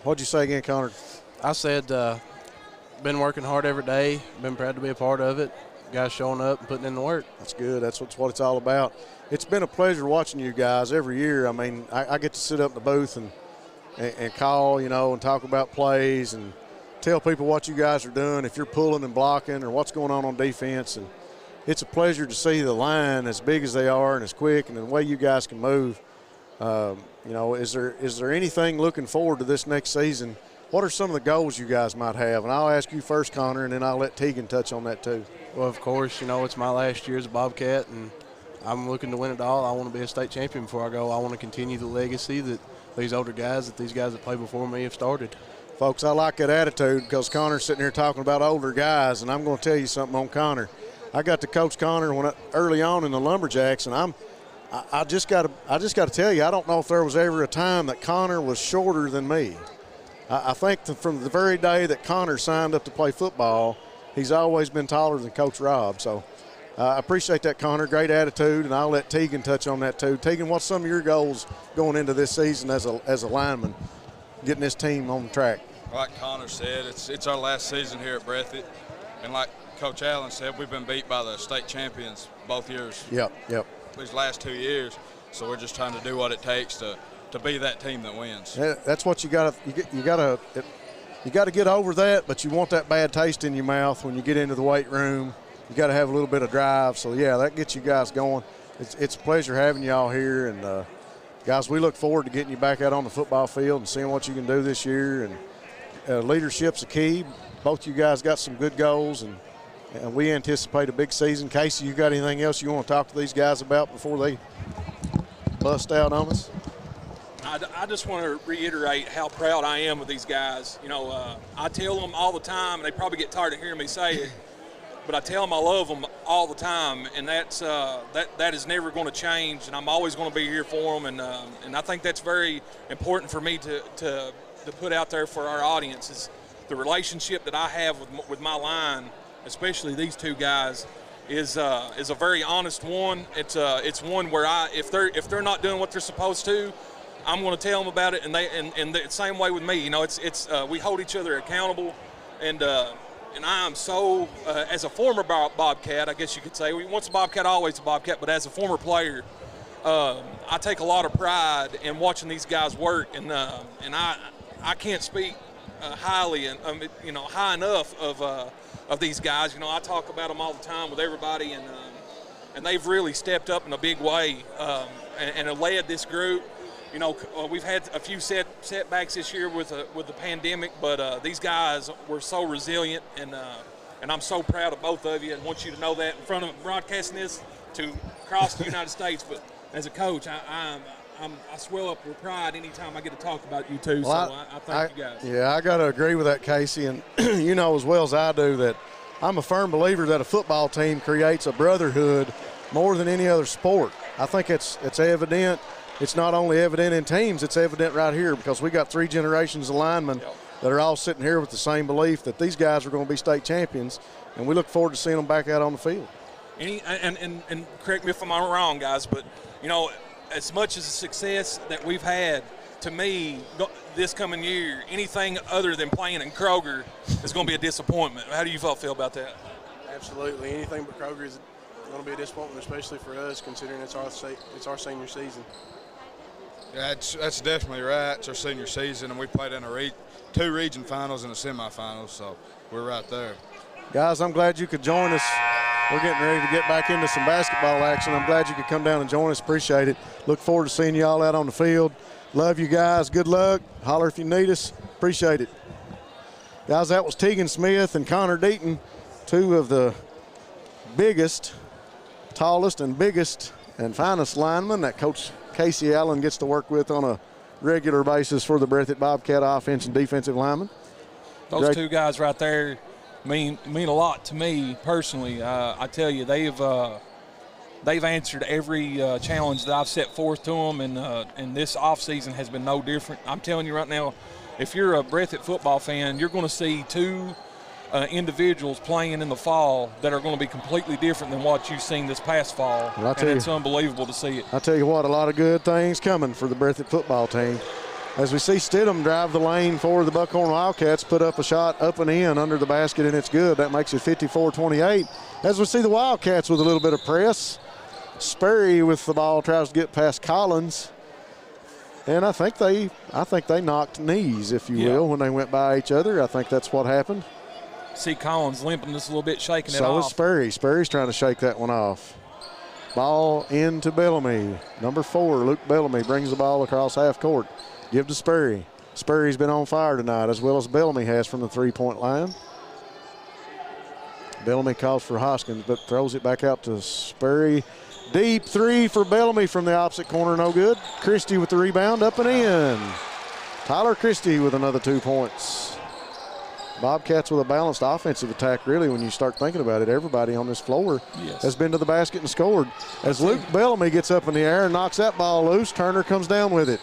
S5: What'd you say again, Connor?
S7: I said been working hard every day, been proud to be a part of it. Guys showing up and putting in the work.
S5: That's good. That's what it's all about. It's been a pleasure watching you guys every year. I mean, I get to sit up in the booth and call, and talk about plays and tell people what you guys are doing, if you're pulling and blocking or what's going on defense. And it's a pleasure to see the line as big as they are and as quick and the way you guys can move. Is there anything looking forward to this next season? What are some of the goals you guys might have? And I'll ask you first, Connor, and then I'll let Tegan touch on that too.
S7: Well, of course, it's my last year as a Bobcat, and I'm looking to win it all. I want to be a state champion before I go. I want to continue the legacy that these guys that played before me have started.
S5: Folks, I like that attitude because Connor's sitting here talking about older guys, and I'm going to tell you something on Connor. I got to coach Connor early on in the Lumberjacks, and I just got to tell you, I don't know if there was ever a time that Connor was shorter than me. I think from the very day that Connor signed up to play football, he's always been taller than Coach Rob. So I appreciate that, Connor. Great attitude, and I'll let Tegan touch on that too. Tegan, what's some of your goals going into this season as a lineman, getting this team on track?
S8: Like Connor said, it's our last season here at Breathitt, and like Coach Allen said, we've been beat by the state champions both years.
S5: Yep.
S8: These last 2 years, so we're just trying to do what it takes to be that team that wins.
S5: Yeah, that's what you got to get over that, but you want that bad taste in your mouth when you get into the weight room. You got to have a little bit of drive. So yeah, that gets you guys going. It's a pleasure having you all here, and guys, we look forward to getting you back out on the football field and seeing what you can do this year. And leadership's a key. Both you guys got some good goals, and we anticipate a big season. Casey, you got anything else you want to talk to these guys about before they bust out on us?
S6: I just want to reiterate how proud I am of these guys. I tell them all the time, and they probably get tired of hearing me say it, but I tell them I love them all the time, and that is never going to change, and I'm always going to be here for them, and I think that's very important for me to put out there for our audience is the relationship that I have with my line, especially these two guys, is a very honest one. It's one where if they're not doing what they're supposed to, I'm going to tell them about it, and the same way with me. We hold each other accountable, and I am so as a former Bobcat, I guess you could say, once a Bobcat, always a Bobcat. But as a former player, I take a lot of pride in watching these guys work, and I can't speak highly and high enough of these guys. I talk about them all the time with everybody, and they've really stepped up in a big way and have led this group. We've had a few setbacks this year with the pandemic, but these guys were so resilient, and I'm so proud of both of you, and want you to know that in front of broadcasting this to across the United States. But as a coach, I swell up with pride anytime I get to talk about you two. Well, so I thank you guys.
S5: Yeah, I got to agree with that, Casey, and you know as well as I do that I'm a firm believer that a football team creates a brotherhood more than any other sport. I think it's evident. It's not only evident in teams, it's evident right here because we got 3 generations of linemen that are all sitting here with the same belief that these guys are going to be state champions, and we look forward to seeing them back out on the field.
S6: And correct me if I'm wrong, guys, but, as much as the success that we've had, to me, this coming year, anything other than playing in Kroger is going to be a disappointment. How do you feel about that?
S7: Absolutely. Anything but Kroger is going to be a disappointment, especially for us, considering it's our senior season.
S8: Yeah, that's definitely right. It's our senior season, and we played in 2 region finals and a semifinals, so we're right there.
S5: Guys, I'm glad you could join us. We're getting ready to get back into some basketball action. I'm glad you could come down and join us. Appreciate it. Look forward to seeing you all out on the field. Love you guys. Good luck. Holler if you need us. Appreciate it. Guys, that was Tegan Smith and Connor Deaton, two of the biggest, tallest, and biggest and finest linemen that Coach Casey Allen gets to work with on a regular basis for the Breathitt Bobcat offense and defensive linemen.
S6: Those two guys right there mean a lot to me personally. I tell you, they've answered every challenge that I've set forth to them, and this offseason has been no different. I'm telling you right now, if you're a Breathitt football fan, you're going to see two individuals playing in the fall that are going to be completely different than what you've seen this past fall, and it's unbelievable to see it.
S5: I tell you what, a lot of good things coming for the Breathitt football team. As we see Stidham drive the lane for the Buckhorn Wildcats, put up a shot up and in under the basket, and it's good. That makes it 54-28. As we see the Wildcats with a little bit of press. Sperry with the ball tries to get past Collins, and I think they knocked knees, if you will, when they went by each other. I think that's what happened.
S6: See Collins limping just a little bit, shaking it off.
S5: So is Sperry. Sperry's trying to shake that one off. Ball into Bellamy. Number 4, Luke Bellamy, brings the ball across half court. Give to Sperry. Sperry's been on fire tonight, as well as Bellamy has from the three-point line. Bellamy calls for Hoskins, but throws it back out to Sperry. Deep three for Bellamy from the opposite corner, no good. Christie with the rebound, up and in. Tyler Christie with another 2 points. Bobcats with a balanced offensive attack, really, when you start thinking about it. Everybody on this floor has been to the basket and scored. As Luke Bellamy gets up in the air and knocks that ball loose, Turner comes down with it.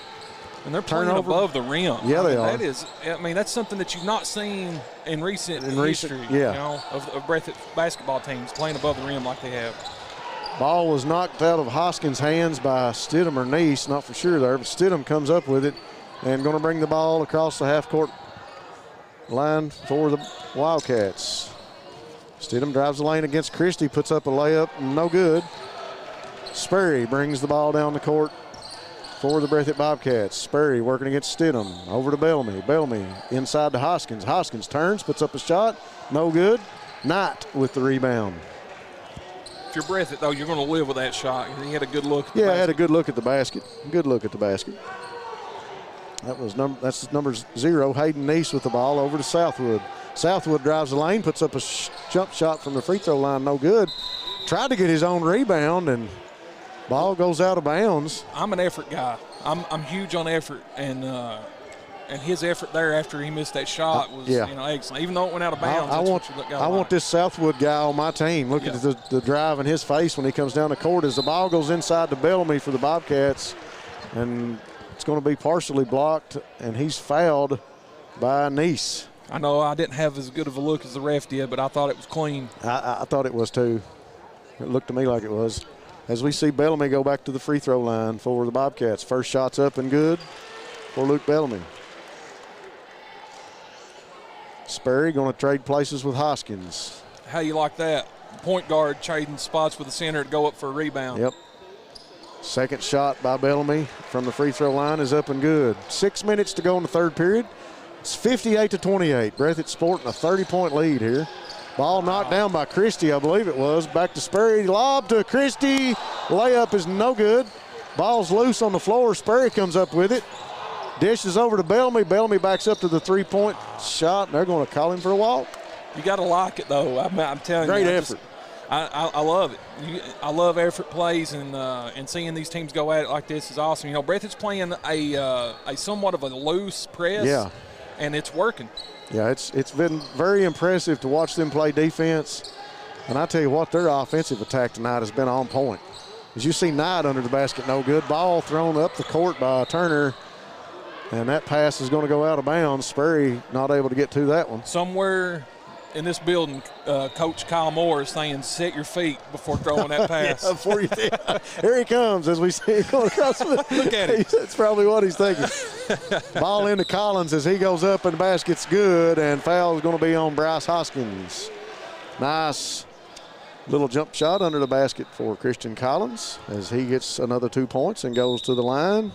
S6: And they're playing above the rim.
S5: Yeah, they are.
S6: That's something that you've not seen in recent history, of Breathitt basketball teams playing above the rim like they have.
S5: Ball was knocked out of Hoskins' hands by Stidham or Neese, not for sure there, but Stidham comes up with it and going to bring the ball across the half-court line for the Wildcats. Stidham drives the lane against Christie, puts up a layup, no good. Sperry brings the ball down the court for the Breathitt Bobcats. Sperry working against Stidham. Over to Bellamy. Bellamy inside to Hoskins. Hoskins turns, puts up a shot, no good. Knight with the rebound.
S6: If you're Breathitt, though, you're going to live with that shot. He had a good look at the basket.
S5: Had a good look at the basket. Good look at the basket. That's number 0, Hayden Neese with the ball over to Southwood. Southwood drives the lane, puts up a jump shot from the free throw line, no good. Tried to get his own rebound, and ball goes out of bounds.
S6: I'm an effort guy. I'm huge on effort, and his effort there after he missed that shot was excellent. Even though it went out of bounds,
S5: I want this Southwood guy on my team. Look at the drive in his face when he comes down the court as the ball goes inside to Bellamy for the Bobcats, and it's going to be partially blocked, and he's fouled by Neese.
S6: I know I didn't have as good of a look as the ref did, but I thought it was clean.
S5: I thought it was too. It looked to me like it was. As we see Bellamy go back to the free throw line for the Bobcats. First shot's up and good for Luke Bellamy. Sperry going to trade places with Hoskins.
S6: How you like that? Point guard trading spots with the center to go up for a rebound.
S5: Yep. Second shot by Bellamy from the free throw line is up and good. 6 minutes to go in the third period. It's 58-28. Breathitt sporting a 30-point lead here. Ball knocked down by Christie, I believe it was. Back to Sperry, lob to Christie. Layup is no good. Ball's loose on the floor. Sperry comes up with it. Dishes over to Bellamy. Bellamy backs up to the three-point shot, and they're going to call him for a walk.
S6: You got to like it, though. I'm telling you.
S5: Great effort.
S6: I love it. I love effort plays, and seeing these teams go at it like this is awesome. You know, Breathitt's playing a somewhat of a loose press, and it's working.
S5: Yeah, it's been very impressive to watch them play defense. And I tell you what, their offensive attack tonight has been on point. As you see Knight under the basket, no good. Ball thrown up the court by Turner, and that pass is going to go out of bounds. Sperry not able to get to that one.
S6: Somewhere in this building, Coach Kyle Moore is saying, set your feet before throwing that pass.
S5: Before you here he comes as we see him going across.
S6: Look at him.
S5: That's probably what he's thinking. Ball into Collins as he goes up, and the basket's good, and foul is going to be on Bryce Hoskins. Nice little jump shot under the basket for Christian Collins as he gets another 2 points and goes to the line.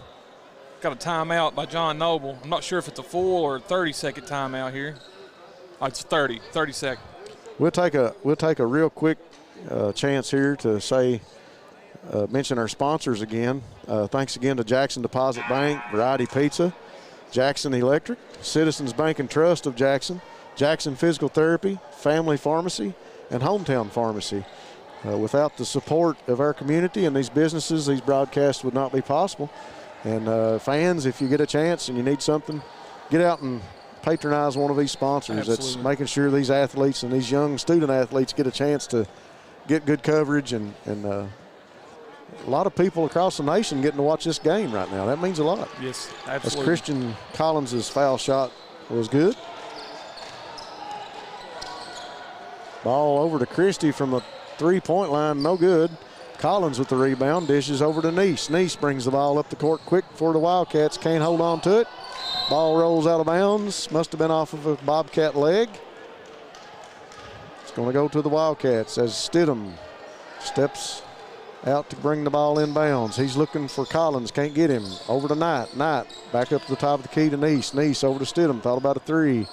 S6: Got a timeout by John Noble. I'm not sure if it's a full or 30-second timeout here. Oh, it's 30 seconds.
S5: We'll take a real quick chance here to say, mention our sponsors again. Thanks again to Jackson Deposit Bank, Variety Pizza, Jackson Electric, Citizens Bank and Trust of Jackson, Jackson Physical Therapy, Family Pharmacy, and Hometown Pharmacy. Without the support of our community and these businesses, these broadcasts would not be possible. And fans, if you get a chance and you need something, get out and patronize one of these sponsors. That's making sure these athletes and these young student athletes get a chance to get good coverage, and a lot of people across the nation getting to watch this game right now. That means a lot.
S6: Yes, absolutely.
S5: As Christian Collins' foul shot was good. Ball over to Christie from the three-point line, no good. Collins with the rebound, dishes over to Neese. Neese brings the ball up the court quick for the Wildcats. Can't hold on to it. Ball rolls out of bounds. Must have been off of a Bobcat leg. It's going to go to the Wildcats as Stidham steps out to bring the ball in bounds. He's looking for Collins, can't get him. Over to Knight. Knight back up to the top of the key to Neese. Neese over to Stidham, thought about a three.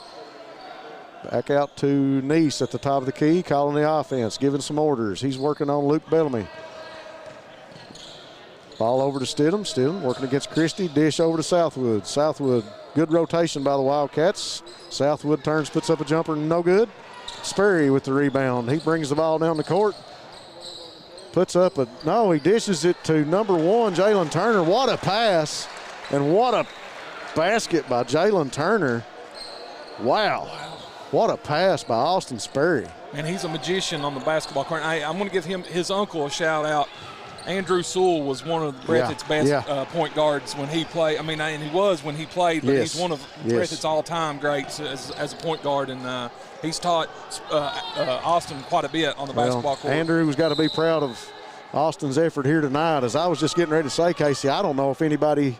S5: Back out to Neese at the top of the key, calling the offense, giving some orders. He's working on Luke Bellamy. Ball over to Stidham. Stidham working against Christie. Dish over to Southwood. Southwood, good rotation by the Wildcats. Southwood turns, puts up a jumper, no good. Sperry with the rebound. He brings the ball down the court. Puts up a, no, he dishes it to number 1, Jalen Turner. What a pass, and what a basket by Jalen Turner. Wow. What a pass by Austin Sperry.
S6: And he's a magician on the basketball court. I'm going to give his uncle a shout out. Andrew Sewell was one of Breathitt's best point guards when he played. I mean, and he was when he played, but he's one of Breathitt's all-time greats as a point guard, and he's taught Austin quite a bit on the basketball court.
S5: Andrew's got to be proud of Austin's effort here tonight. As I was just getting ready to say, Casey, I don't know if anybody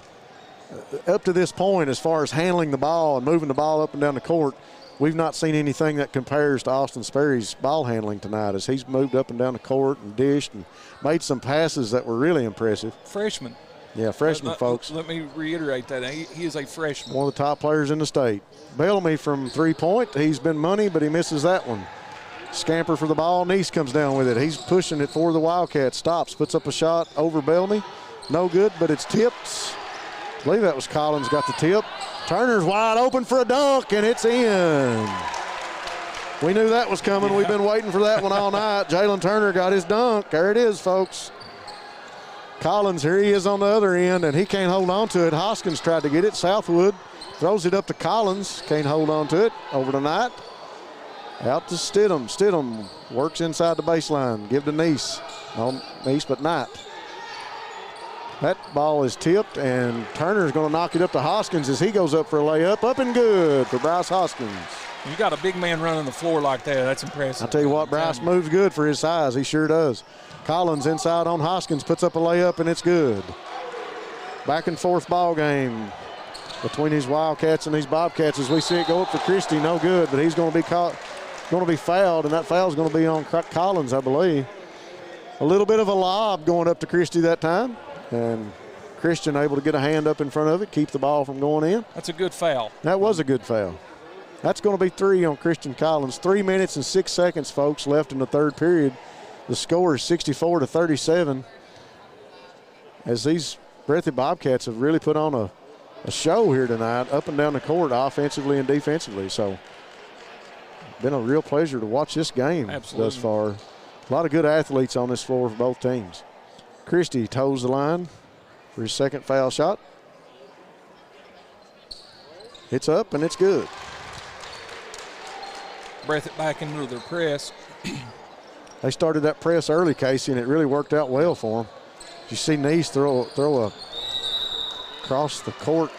S5: up to this point, as far as handling the ball and moving the ball up and down the court, we've not seen anything that compares to Austin Sperry's ball handling tonight, as he's moved up and down the court and dished and made some passes that were really impressive.
S6: Freshman.
S5: Yeah, freshman, folks.
S6: Let me reiterate that. He is a freshman.
S5: One of the top players in the state. Bellamy from three-point. He's been money, but he misses that one. Scamper for the ball. Neese comes down with it. He's pushing it for the Wildcats. Stops, puts up a shot over Bellamy. No good, but it's tipped. I believe that was Collins got the tip. Turner's wide open for a dunk, and it's in. We knew that was coming. We've been waiting for that one all night. Jalen Turner got his dunk. There it is, folks. Collins, here he is on the other end, and he can't hold on to it. Hoskins tried to get it. Southwood throws it up to Collins. Can't hold on to it. Over to Knight. Out to Stidham. Stidham works inside the baseline. Give to Neese. No, Neese, but Knight. That ball is tipped, and Turner's going to knock it up to Hoskins as he goes up for a layup. Up and good for Bryce Hoskins.
S6: You got a big man running the floor like that. That's impressive.
S5: I'll tell you what, Bryce moves good for his size. He sure does. Collins inside on Hoskins, puts up a layup, and it's good. Back and forth ball game between these Wildcats and these Bobcats as we see it go up for Christie. No good, but he's going to be fouled, and that foul's going to be on Collins, I believe. A little bit of a lob going up to Christie that time. And Christian able to get a hand up in front of it, keep the ball from going in.
S6: That's a good foul.
S5: That was a good foul. That's going to be 3 on Christian Collins. 3 minutes and 6 seconds, folks, left in the third period. The score is 64-37. As these Breathitt Bobcats have really put on a show here tonight, up and down the court, offensively and defensively. So, been a real pleasure to watch this game thus far. A lot of good athletes on this floor for both teams. Christie toes the line for his second foul shot. It's up and it's good.
S6: Breathitt back into their press.
S5: They started that press early, Casey, and it really worked out well for them. You see Neese throw a across the court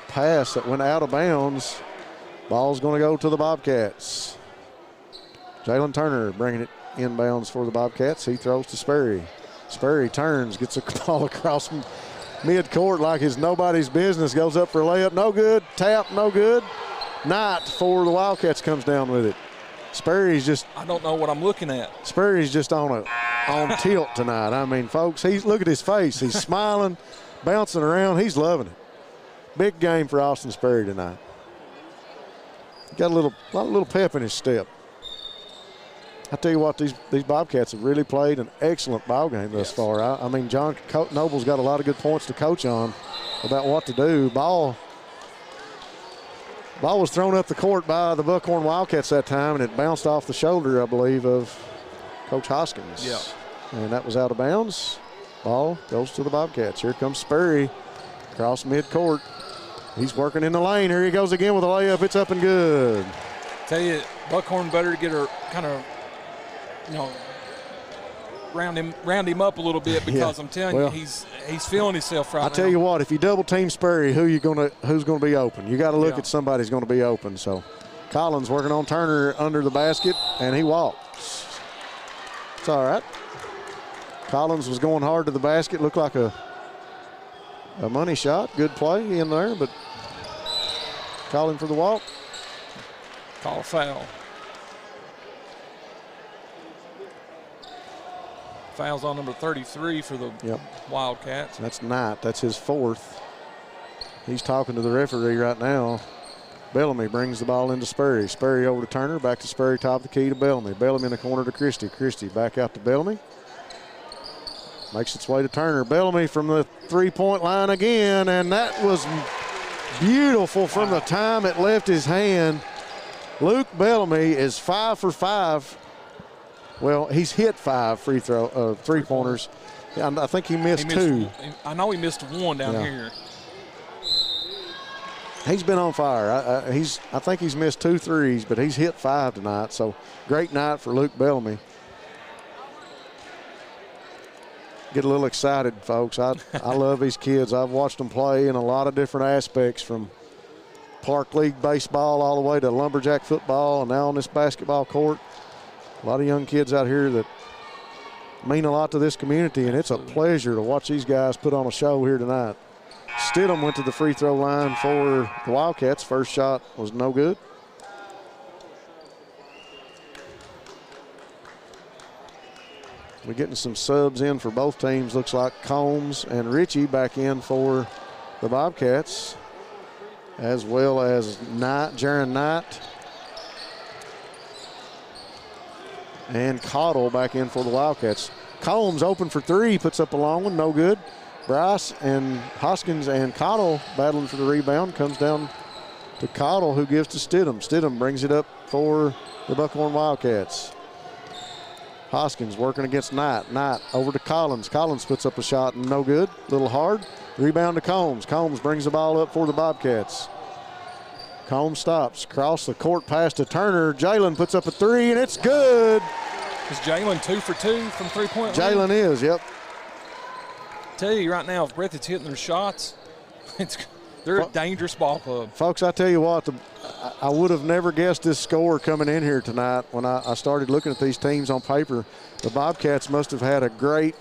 S5: pass that went out of bounds. Ball's going to go to the Bobcats. Jalen Turner bringing it inbounds for the Bobcats. He throws to Sperry. Sperry turns, gets a ball across mid-court like it's nobody's business. Goes up for a layup, no good. Tap, no good. Knight for the Wildcats comes down with it. Sperry's just,
S6: I don't know what I'm looking at.
S5: Sperry's just on tilt tonight. I mean, folks, look at his face. He's smiling, bouncing around. He's loving it. Big game for Austin Sperry tonight. Got a little pep in his step. I tell you what, these Bobcats have really played an excellent ball game thus far. I mean, John Noble's got a lot of good points to coach on about what to do. Ball Ball was thrown up the court by the Buckhorn Wildcats that time, and it bounced off the shoulder, I believe, of Coach Hoskins.
S6: Yeah.
S5: And that was out of bounds. Ball goes to the Bobcats. Here comes Sperry across midcourt. He's working in the lane. Here he goes again with a layup. It's up and good.
S6: Tell you, Buckhorn better get her kind of, round him up a little bit, because I'm telling you, he's feeling himself right now.
S5: I tell you what, if you double team Sperry, who's going to be open? You got to look at somebody's going to be open. So Collins working on Turner under the basket, and he walks. It's all right. Collins was going hard to the basket. Looked like a money shot. Good play in there, but calling for the walk.
S6: Call a foul. Foul's on number 33 for the Wildcats.
S5: That's Knight. That's his fourth. He's talking to the referee right now. Bellamy brings the ball into Sperry. Sperry over to Turner. Back to Sperry. Top of the key to Bellamy. Bellamy in the corner to Christie. Christie back out to Bellamy. Makes its way to Turner. Bellamy from the three-point line again, and that was beautiful from the time it left his hand. Luke Bellamy is 5 for 5. Well, he's hit 5 three-pointers. I think he missed 2.
S6: I know he missed 1 down here.
S5: He's been on fire. I think he's missed 2 threes, but he's hit 5 tonight. So great night for Luke Bellamy. Get a little excited, folks. I love these kids. I've watched them play in a lot of different aspects, from Park League baseball all the way to lumberjack football, and now on this basketball court. A lot of young kids out here that mean a lot to this community, and it's a pleasure to watch these guys put on a show here tonight. Stidham went to the free throw line for the Wildcats. First shot was no good. We're getting some subs in for both teams. Looks like Combs and Ritchie back in for the Bobcats, as well as Jaron Knight and Cottle back in for the Wildcats. Combs open for 3, puts up a long one, no good. Bryce and Hoskins and Cottle battling for the rebound. Comes down to Cottle, who gives to Stidham. Stidham brings it up for the Buckhorn Wildcats. Hoskins working against Knight. Knight over to Collins. Collins puts up a shot and no good. A little hard. Rebound to Combs. Combs brings the ball up for the Bobcats. Combs stops. Across the court pass to Turner. Jalen puts up a 3, and it's good.
S6: Is Jalen 2 for 2 from three-point line?
S5: Jalen is, yep.
S6: Tell you right now, if Breathitt's hitting their shots, they're a dangerous ball club.
S5: Folks, I tell you what, I would have never guessed this score coming in here tonight when I started looking at these teams on paper. The Bobcats must have had a great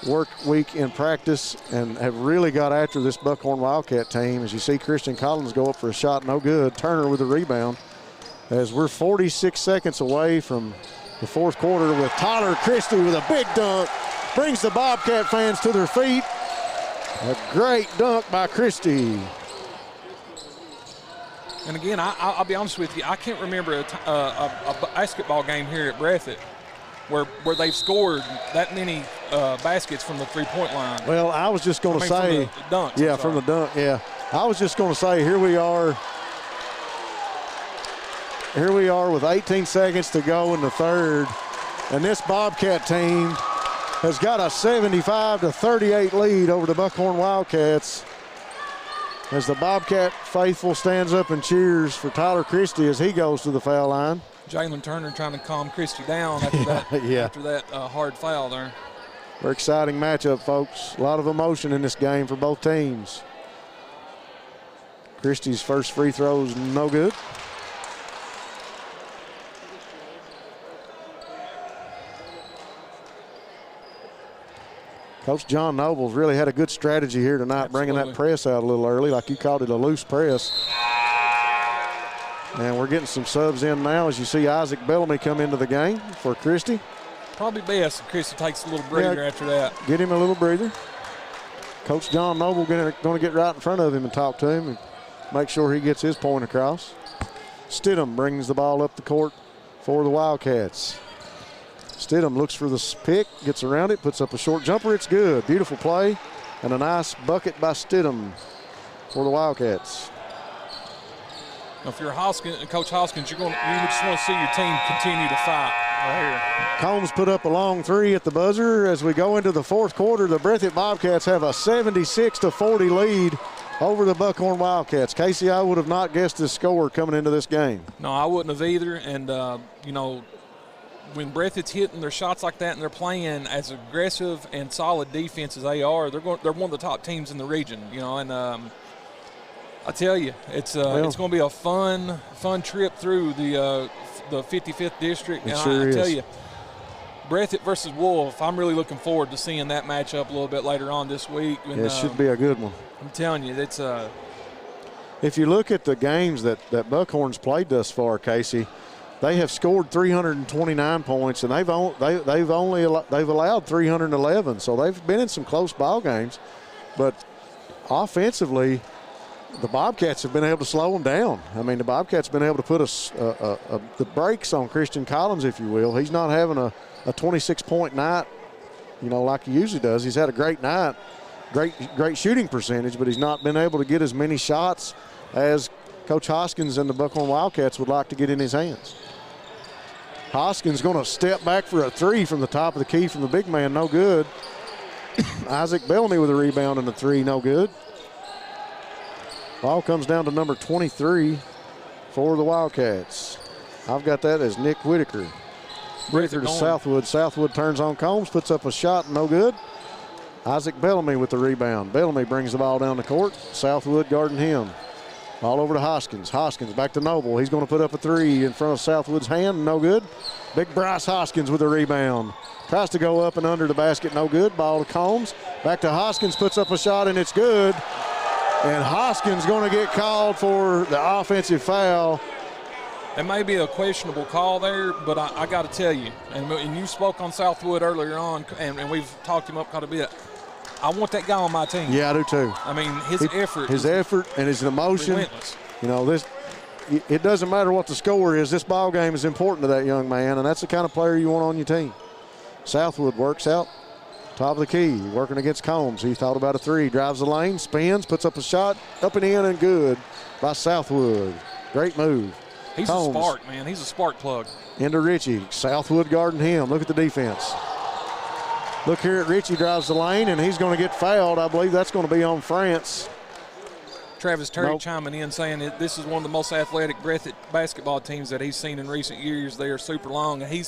S5: work week in practice and have really got after this Buckhorn Wildcat team. As you see Christian Collins go up for a shot, no good. Turner with the rebound. As we're 46 seconds away from the fourth quarter, with Tyler Christie with a big dunk. Brings the Bobcat fans to their feet. A great dunk by Christie.
S6: And again, I'll be honest with you, I can't remember a basketball game here at Breathitt where they've scored that many baskets from the three-point line.
S5: Well, I was just going to say,
S6: from the dunks,
S5: yeah, from the dunk, yeah. I was just going to say, here we are with 18 seconds to go in the third, and this Bobcat team has got a 75-38 lead over the Buckhorn Wildcats, as the Bobcat faithful stands up and cheers for Tyler Christie as he goes to the foul line.
S6: Jalen Turner trying to calm Christie down after that hard foul there.
S5: Very exciting matchup, folks. A lot of emotion in this game for both teams. Christie's first free throw is no good. Coach John Nobles really had a good strategy here tonight, bringing that press out a little early, like you called it, a loose press. And we're getting some subs in now as you see Isaac Bellamy come into the game for Christie.
S6: Probably best if Christie takes a little breather after that.
S5: Get him a little breather. Coach John Noble going to get right in front of him and talk to him and make sure he gets his point across. Stidham brings the ball up the court for the Wildcats. Stidham looks for the pick, gets around it, puts up a short jumper. It's good. Beautiful play and a nice bucket by Stidham for the Wildcats.
S6: If you're Coach Hoskins, you just want to see your team continue to fight right here.
S5: Combs put up a long three at the buzzer. As we go into the fourth quarter, the Breathitt Bobcats have a 76-40 lead over the Buckhorn Wildcats. Casey, I would have not guessed this score coming into this game.
S6: No, I wouldn't have either. And, when Breathitt's hitting their shots like that and they're playing as aggressive and solid defense as they are, they're one of the top teams in the region, and I tell you, it's going to be a fun trip through the 55th district.
S5: It
S6: And
S5: sure
S6: I tell
S5: is.
S6: you, Breathitt versus Wolf, I'm really looking forward to seeing that matchup a little bit later on this week. And,
S5: It should be a good one.
S6: I'm telling you, it's
S5: If you look at the games that Buckhorn's played thus far, Casey, they have scored 329 points, and they've allowed 311. So they've been in some close ball games, but offensively, the Bobcats have been able to slow them down. I mean, the Bobcats have been able to put the brakes on Christian Collins, if you will. He's not having a 26-point night, like he usually does. He's had a great night, great shooting percentage, but he's not been able to get as many shots as Coach Hoskins and the Buckhorn Wildcats would like to get in his hands. Hoskins going to step back for a three from the top of the key from the big man, no good. Isaac Bellamy with a rebound and a three, no good. Ball comes down to number 23 for the Wildcats. I've got that as Nick Whitaker. Whitaker to Southwood. Southwood turns on Combs, puts up a shot, no good. Isaac Bellamy with the rebound. Bellamy brings the ball down the court. Southwood guarding him. Ball over to Hoskins. Hoskins back to Noble. He's going to put up a three in front of Southwood's hand, no good. Big Bryce Hoskins with the rebound. Tries to go up and under the basket, no good. Ball to Combs. Back to Hoskins, puts up a shot, and it's good. And Hoskins going to get called for the offensive foul.
S6: It may be a questionable call there, but I got to tell you, and you spoke on Southwood earlier on, and we've talked him up quite a bit. I want that guy on my team.
S5: Yeah, I do too.
S6: I mean, his
S5: effort and his emotion.
S6: Relentless.
S5: It doesn't matter what the score is. This ball game is important to that young man, and that's the kind of player you want on your team. Southwood works out. Top of the key, working against Combs. He thought about a three, drives the lane, spins, puts up a shot, up and in, and good by Southwood. Great move.
S6: He's
S5: Combs.
S6: A spark, man. He's a spark plug.
S5: Into Ritchie. Southwood guarding him. Look at the defense. Look here at Ritchie, drives the lane, and he's going to get fouled. I believe that's going to be on France.
S6: Travis Terry chiming in saying that this is one of the most athletic Breathitt basketball teams that he's seen in recent years. They are super long, and he,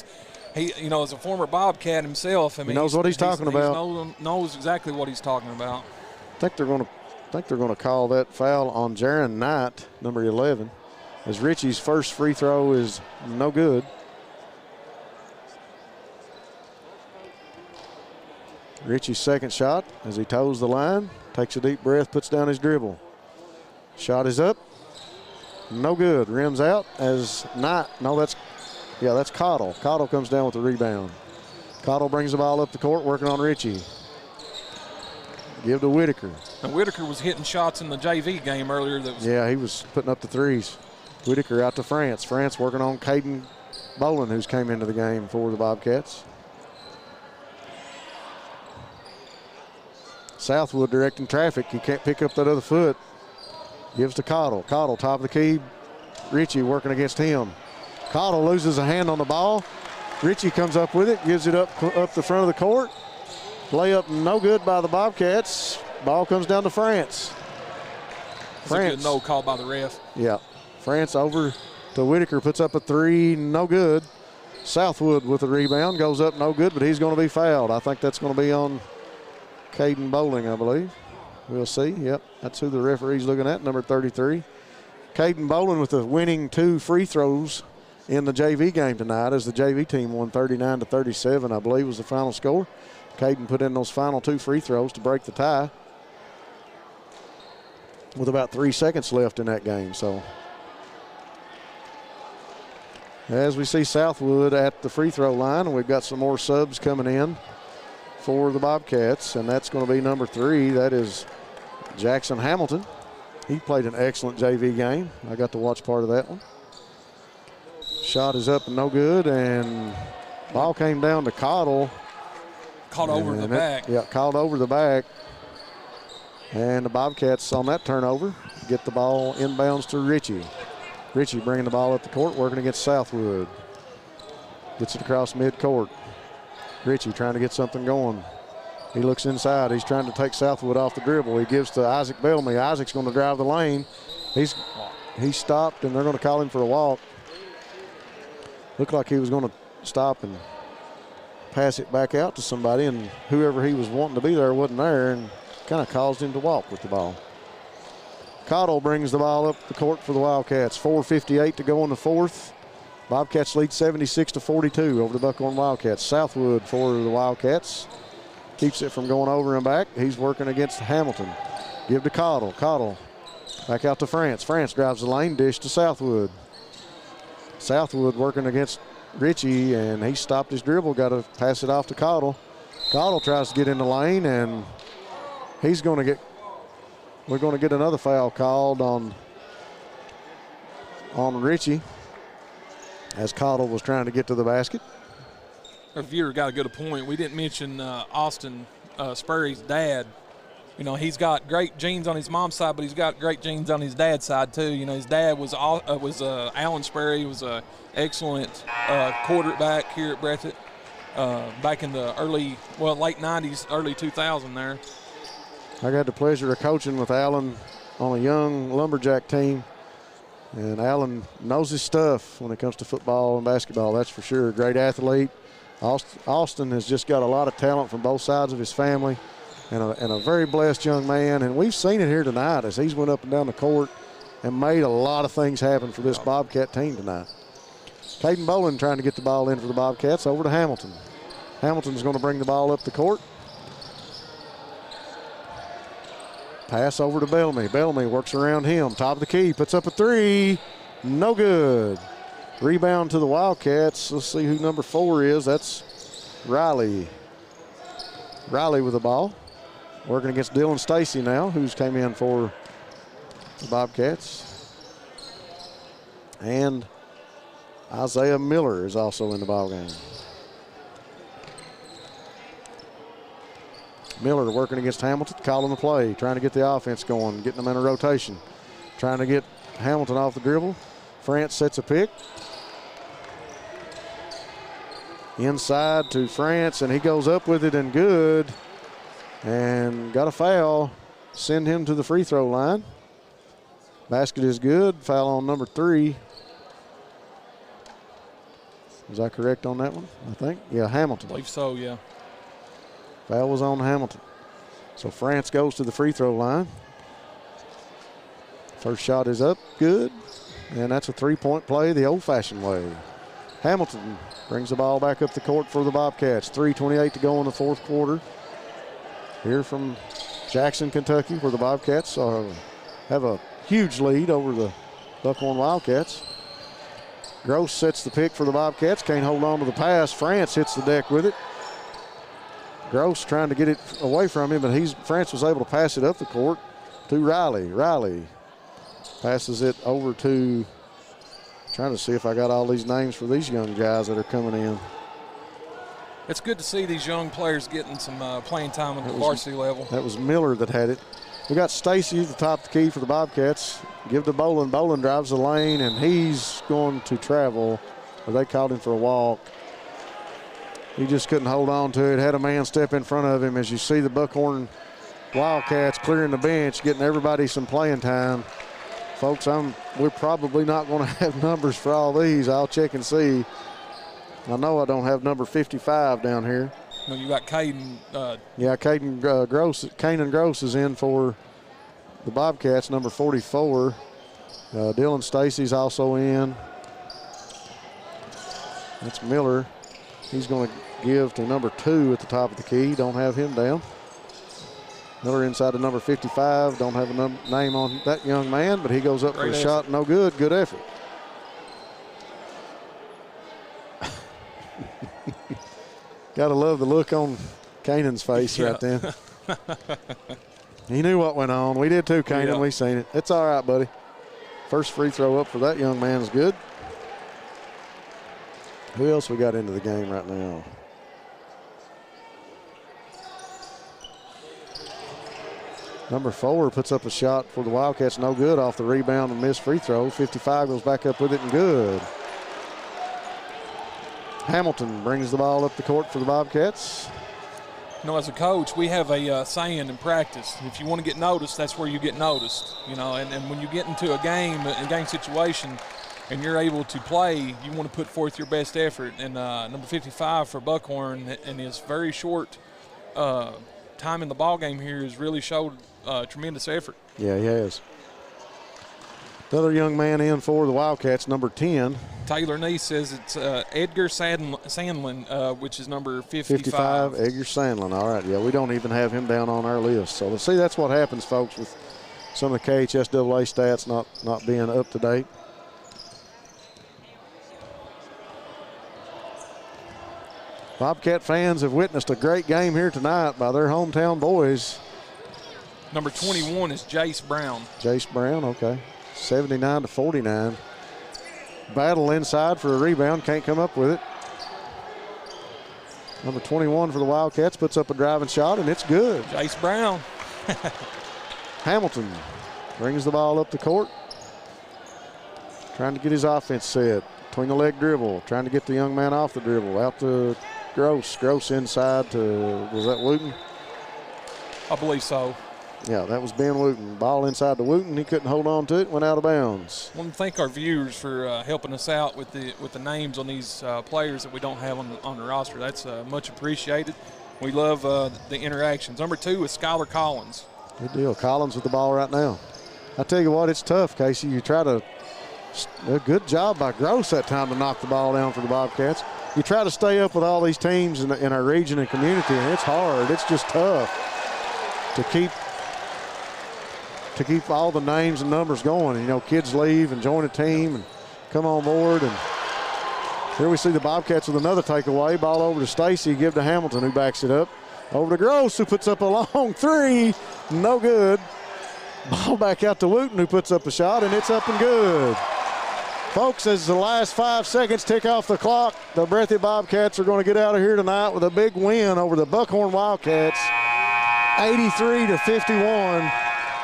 S6: as a former Bobcat himself, I mean,
S5: he knows what he's talking about.
S6: He knows exactly what he's talking about.
S5: I think they're going to call that foul on Jaron Knight, number 11, as Ritchie's first free throw is no good. Ritchie's second shot as he toes the line, takes a deep breath, puts down his dribble. Shot is up, no good. Rims out as Knight. No, that's Cottle. Cottle comes down with the rebound. Cottle brings the ball up the court, working on Ritchie. Give to Whitaker.
S6: And Whitaker was hitting shots in the JV game earlier.
S5: He was putting up the threes. Whitaker out to France. France working on Caden Bolin, who's came into the game for the Bobcats. Southwood directing traffic. He can't pick up that other foot. Gives to Cottle. Cottle, top of the key. Ritchie working against him. Cottle loses a hand on the ball. Ritchie comes up with it, gives it up the front of the court. Layup no good by the Bobcats. Ball comes down to France.
S6: France. A good no call by the ref.
S5: Yeah. France over to Whitaker, puts up a three, no good. Southwood with the rebound, goes up, no good, but he's going to be fouled. I think that's going to be on Caden Bowling, I believe. We'll see. Yep, that's who the referee's looking at, number 33. Caden Bowling with the winning 2 free throws in the JV game tonight as the JV team won 39-37, I believe was the final score. Caden put in those final 2 free throws to break the tie with about 3 seconds left in that game. So as we see Southwood at the free throw line, and we've got some more subs coming in for the Bobcats, and that's going to be number 3. That is Jackson Hamilton. He played an excellent JV game. I got to watch part of that one. Shot is up and no good, and ball came down to Cottle.
S6: Caught over the back.
S5: Yeah, called over the back. And the Bobcats on that turnover get the ball inbounds to Ritchie. Ritchie bringing the ball up the court, working against Southwood. Gets it across midcourt. Ritchie trying to get something going. He looks inside. He's trying to take Southwood off the dribble. He gives to Isaac Bellamy. Isaac's going to drive the lane. He's stopped, and they're going to call him for a walk. Looked like he was going to stop and pass it back out to somebody, and whoever he was wanting to be there wasn't there, and kind of caused him to walk with the ball. Cottle brings the ball up the court for the Wildcats. 4:58 to go in the fourth. Bobcats lead 76-42 over the Buckhorn Wildcats. Southwood for the Wildcats. Keeps it from going over and back. He's working against Hamilton. Give to Cottle. Cottle back out to France. France drives the lane, dish to Southwood. Southwood working against Ritchie, and he stopped his dribble. Got to pass it off to Cottle. Cottle tries to get in the lane, and he's going to get, we're going to get another foul called on Ritchie as Cottle was trying to get to the basket.
S6: Our viewer got a good point. We didn't mention Austin Spurry's dad. You know, he's got great genes on his mom's side, but he's got great genes on his dad's side too. You know, his dad was Alan Spurry. He was an excellent quarterback here at Breathitt back in the late 90s, early 2000 there.
S5: I got the pleasure of coaching with Alan on a young lumberjack team. And Alan knows his stuff when it comes to football and basketball, that's for sure. Great athlete. Austin has just got a lot of talent from both sides of his family, and a very blessed young man. And we've seen it here tonight as he's went up and down the court and made a lot of things happen for this Bobcat team tonight. Caden Boland trying to get the ball in for the Bobcats, over to Hamilton. Hamilton's going to bring the ball up the court. Pass over to Bellamy. Bellamy works around him. Top of the key. Puts up a three. No good. Rebound to the Wildcats. Let's see who number 4 is. That's Riley. Riley with the ball. Working against Dylan Stacy now, who's came in for the Bobcats. And Isaiah Miller is also in the ball game. Miller working against Hamilton, calling the play, trying to get the offense going, getting them in a rotation, trying to get Hamilton off the dribble. France sets a pick. Inside to France, and he goes up with it and good. And got a foul. Send him to the free throw line. Basket is good. Foul on number 3. Was I correct on that one? I think. Yeah, Hamilton.
S6: I believe so, yeah.
S5: Foul was on Hamilton. So France goes to the free throw line. First shot is up, good. And that's a 3-point play the old-fashioned way. Hamilton brings the ball back up the court for the Bobcats. 3:28 to go in the fourth quarter. Here from Jackson, Kentucky, where the Bobcats have a huge lead over the Buckhorn Wildcats. Gross sets the pick for the Bobcats. Can't hold on to the pass. France hits the deck with it. Gross trying to get it away from him, but France was able to pass it up the court to Riley. Riley passes it over to, trying to see if I got all these names for these young guys that are coming in.
S6: It's good to see these young players getting some playing time at the varsity level.
S5: That was Miller that had it. We got Stacy at the top of the key for the Bobcats. Give to Boland. Boland drives the lane, and he's going to travel. Or they called him for a walk. He just couldn't hold on to it. Had a man step in front of him. As you see the Buckhorn Wildcats clearing the bench, getting everybody some playing time. Folks, we're probably not going to have numbers for all these. I'll check and see. I know I don't have number 55 down here.
S6: No, you got Caden.
S5: Yeah, Caden Gross. Kanan Gross is in for the Bobcats, number 44. Dylan Stacy's also in. That's Miller. He's going to give to number 2 at the top of the key. Don't have him down. Miller inside to number 55. Don't have a name on that young man, but he goes up for a shot. No good. Good effort. Got to love the look on Kanan's face right then. He knew what went on. We did too, Kanan. Yeah. We seen it. It's all right, buddy. First free throw up for that young man is good. Who else we got into the game right now? Number 4 puts up a shot for the Wildcats, no good off the rebound and missed free throw. 55 goes back up with it and good. Hamilton brings the ball up the court for the Bobcats.
S6: You know, as a coach, we have a saying in practice: if you want to get noticed, that's where you get noticed. You know, and when you get into a game situation, and you're able to play, you want to put forth your best effort. And number 55 for Buckhorn, in his very short time in the ball game here, has really showed tremendous effort.
S5: Yeah, he has. Another young man in for the Wildcats, number 10.
S6: Taylor Neese says it's Edgar Sandlin, which is number
S5: 55, Edgar Sandlin. All right, yeah, we don't even have him down on our list. So, see, that's what happens, folks, with some of the KHSAA stats not being up to date. Bobcat fans have witnessed a great game here tonight by their hometown boys.
S6: Number 21 is Jace Brown.
S5: Jace Brown, okay. 79-49. Battle inside for a rebound, can't come up with it. Number 21 for the Wildcats puts up a driving shot, and it's good.
S6: Jace Brown.
S5: Hamilton brings the ball up the court. Trying to get his offense set. Between the leg dribble, trying to get the young man off the dribble. Out to Gross. Gross inside to, was that Wooten?
S6: I believe so.
S5: Yeah, that was Ben Wooten. Ball inside to Wooten. He couldn't hold on to it. Went out of bounds.
S6: I want to thank our viewers for helping us out with the names on these players that we don't have on the roster. That's much appreciated. We love the interactions. Number 2 is Skylar Collins.
S5: Good deal. Collins with the ball right now. I tell you what, it's tough, Casey. You try to a good job by Gross that time to knock the ball down for the Bobcats. You try to stay up with all these teams in our region and community, and it's hard. It's just tough to keep all the names and numbers going. You know, kids leave and join a team and come on board. And here we see the Bobcats with another takeaway. Ball over to Stacy, give to Hamilton, who backs it up. Over to Gross, who puts up a long 3. No good. Ball back out to Wooten, who puts up a shot, and it's up and good. Folks, as the last 5 seconds tick off the clock, the Breathitt Bobcats are going to get out of here tonight with a big win over the Buckhorn Wildcats, 83-51.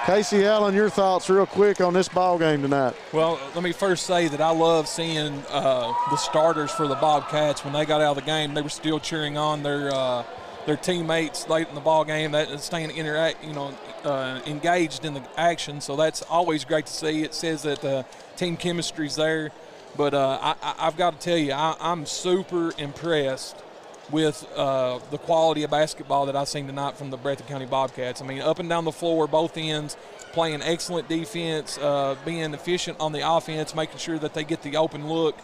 S5: Casey Allen, your thoughts real quick on this ball game tonight.
S6: Well, let me first say that I love seeing the starters for the Bobcats. When they got out of the game, they were still cheering on their teammates late in the ball game, that staying engaged in the action. So that's always great to see. It says that team chemistry's there. But I've got to tell you, I'm super impressed with the quality of basketball that I've seen tonight from the Breathitt County Bobcats. I mean, up and down the floor, both ends, playing excellent defense, being efficient on the offense, making sure that they get the open look,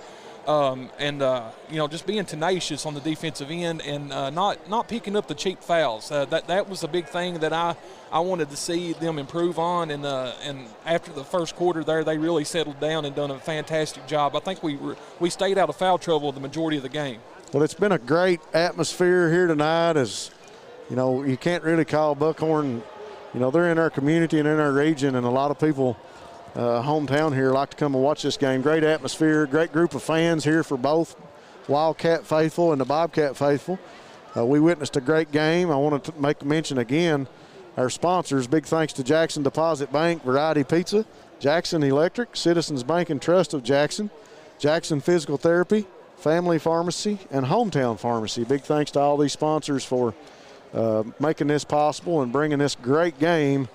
S6: just being tenacious on the defensive end and not picking up the cheap fouls. That was a big thing that I wanted to see them improve on. And after the first quarter there, they really settled down and done a fantastic job. I think we stayed out of foul trouble the majority of the game.
S5: Well, it's been a great atmosphere here tonight. As you know, you can't really call Buckhorn, they're in our community and in our region, and a lot of people hometown here like to come and watch this game. Great atmosphere, great group of fans here for both Wildcat faithful and the Bobcat faithful. We witnessed a great game. I want to make mention again our sponsors. Big thanks to Jackson Deposit Bank, Variety Pizza, Jackson Electric, Citizens Bank and Trust of Jackson, Jackson Physical Therapy, Family Pharmacy, and Hometown Pharmacy. Big thanks to all these sponsors for making this possible and bringing this great game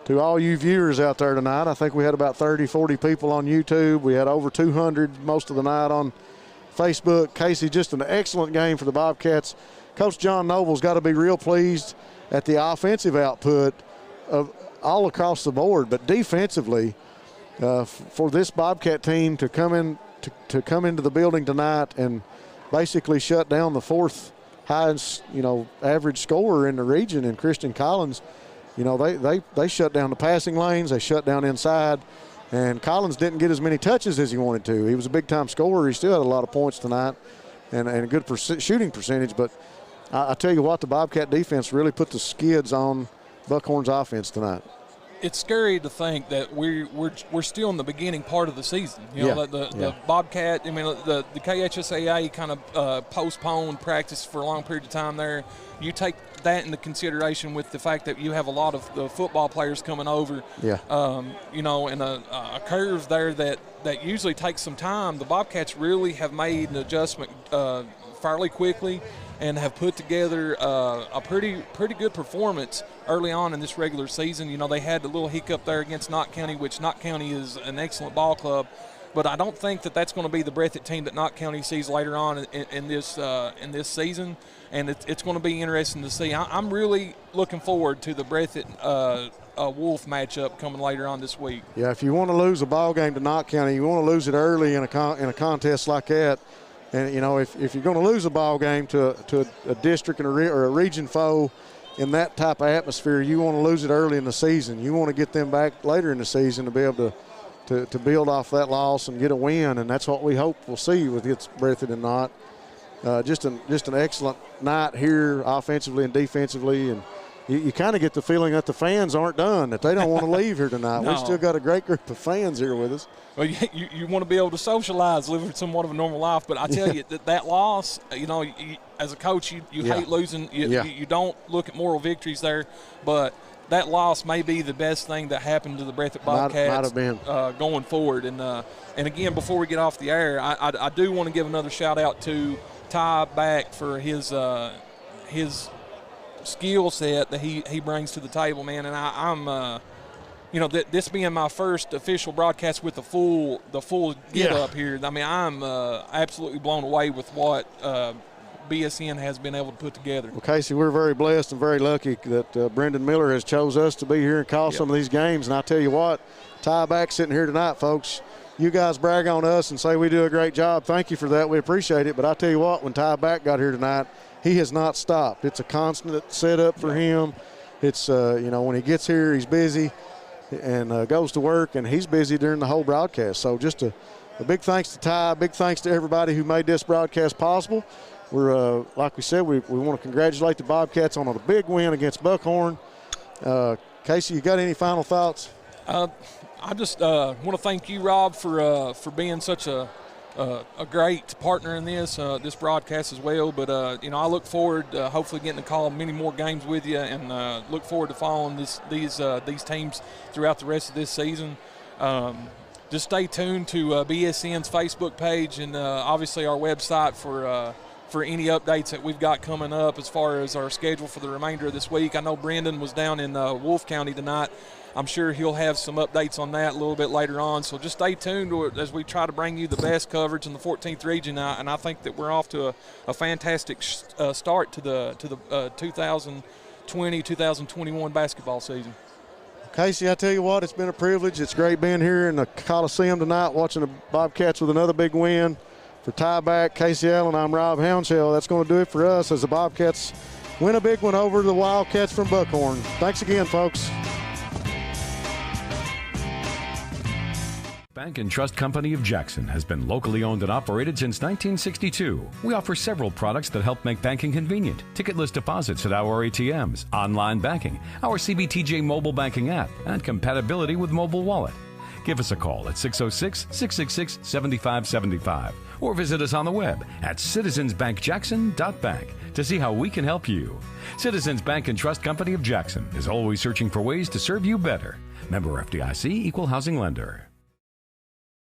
S5: to all you viewers out there tonight. I think we had about 30, 40 people on YouTube. We had over 200 most of the night on Facebook. Casey, just an excellent game for the Bobcats. Coach John Noble's got to be real pleased at the offensive output of all across the board, but defensively for this Bobcat team to come into the building tonight and basically shut down the fourth highest, average scorer in the region in Christian Collins. They shut down the passing lanes, they shut down inside, and Collins didn't get as many touches as he wanted to. He was a big-time scorer. He still had a lot of points tonight and a good shooting percentage, but I tell you what, the Bobcat defense really put the skids on Buckhorn's offense tonight.
S6: it's scary to think that we're still in the beginning part of the season. You know, the Bobcat. I mean, the KHSAA kind of postponed practice for a long period of time there. You take that into consideration with the fact that you have a lot of the football players coming over. You know, and a curve there that usually takes some time. The Bobcats really have made an adjustment fairly quickly and have put together a pretty good performance early on in this regular season. You know, they had a little hiccup there against Knott County, which Knott County is an excellent ball club, but I don't think that that's going to be the Breathitt team that Knott County sees later on in this season, and it's going to be interesting to see. I'm really looking forward to the Breathitt Wolf matchup coming later on this week.
S5: Yeah, if you want to lose a ball game to Knott County, you want to lose it early in a contest like that. And, you know, if you're going to lose a ball game to a district or a region foe in that type of atmosphere, you want to lose it early in the season. You want to get them back later in the season to be able to build off that loss and get a win, and that's what we hope we'll see with Breathitt and Knott. Just an excellent night here offensively and defensively, and you kind of get the feeling that the fans aren't done, that they don't want to leave here tonight.
S6: No.
S5: We've still got a great group of fans here with us.
S6: Well, you want to be able to socialize, live somewhat of a normal life. But I tell you, that loss, you know, as a coach, you hate losing. You don't look at moral victories there. But that loss may be the best thing that happened to the Breathitt Bobcats
S5: might have been.
S6: Going forward. And again, before we get off the air, I do want to give another shout-out to Ty Back for his skill set that he brings to the table, man. And I'm you know, this being my first official broadcast with the full get up here, I mean, I'm absolutely blown away with what BSN has been able to put together.
S5: Well, Casey, we're very blessed and very lucky that Brendan Miller has chose us to be here and call some of these games. And I tell you what, Ty Back sitting here tonight, folks, you guys brag on us and say we do a great job. Thank you for that. We appreciate it. But I tell you what, when Ty Back got here tonight, he has not stopped. It's a constant setup for him. It's, you know, when he gets here, he's busy and goes to work, and he's busy during the whole broadcast. So just a big thanks to Ty, big thanks to everybody who made this broadcast possible. We're, like we said, we want to congratulate the Bobcats on a big win against Buckhorn. Casey, you got any final thoughts?
S6: I just want to thank you, Rob, for being such a great partner in this broadcast as well. But you know, I look forward to hopefully getting to call many more games with you, and look forward to following these teams throughout the rest of this season. Just stay tuned to BSN's Facebook page and obviously our website for any updates that we've got coming up as far as our schedule for the remainder of this week. I know Brendan was down in Wolf County tonight. I'm sure he'll have some updates on that a little bit later on. So just stay tuned as we try to bring you the best coverage in the 14th region. And I think that we're off to a fantastic start to the 2020-2021 basketball season.
S5: Casey, I tell you what, it's been a privilege. It's great being here in the Coliseum tonight, watching the Bobcats with another big win. For Ty Back, Casey Allen, I'm Rob Hounshell. That's going to do it for us as the Bobcats win a big one over the Wildcats from Buckhorn. Thanks again, folks.
S2: Bank and Trust Company of Jackson has been locally owned and operated since 1962. We offer several products that help make banking convenient. Ticketless deposits at our ATMs, online banking, our CBTJ mobile banking app, and compatibility with mobile wallet. Give us a call at 606-666-7575 or visit us on the web at citizensbankjackson.bank to see how we can help you. Citizens Bank and Trust Company of Jackson is always searching for ways to serve you better. Member FDIC, Equal Housing Lender.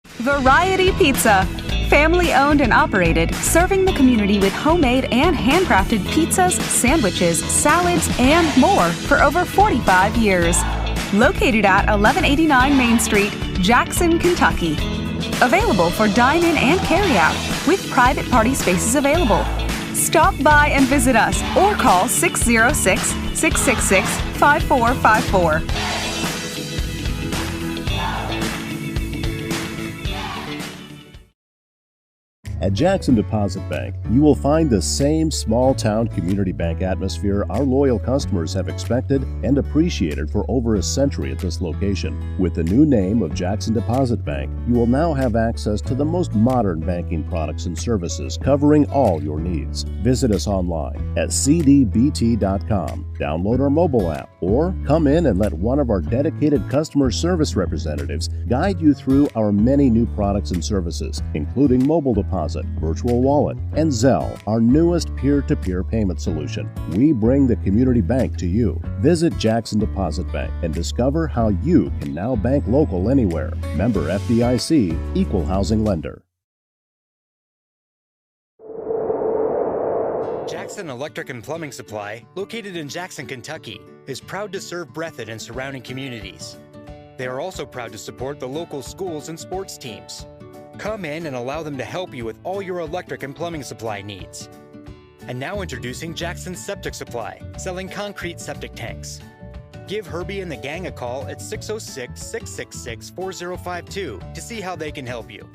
S1: Variety Pizza. Family owned and operated, serving the community with homemade and handcrafted pizzas, sandwiches, salads, and more for over 45 years. Located at 1189 Main Street, Jackson, Kentucky. Available for dine-in and carry-out, with private party spaces available. Stop by and visit us or call 606-666-5454.
S4: At Jackson Deposit Bank, you will find the same small-town community bank atmosphere our loyal customers have expected and appreciated for over a century at this location. With the new name of Jackson Deposit Bank, you will now have access to the most modern banking products and services covering all your needs. Visit us online at cdbt.com, download our mobile app, or come in and let one of our dedicated customer service representatives guide you through our many new products and services, including mobile deposit, virtual wallet, and Zelle, our newest peer-to-peer payment solution. We bring the community bank to you. Visit Jackson Deposit Bank and discover how you can now bank local anywhere. Member FDIC, Equal Housing Lender.
S3: Jackson Electric and Plumbing Supply, located in Jackson, Kentucky, is proud to serve Breathitt and surrounding communities. They are also proud to support the local schools and sports teams. Come in and allow them to help you with all your electric and plumbing supply needs. And now introducing Jackson Septic Supply, selling concrete septic tanks. Give Herbie and the gang a call at 606-666-4052 to see how they can help you.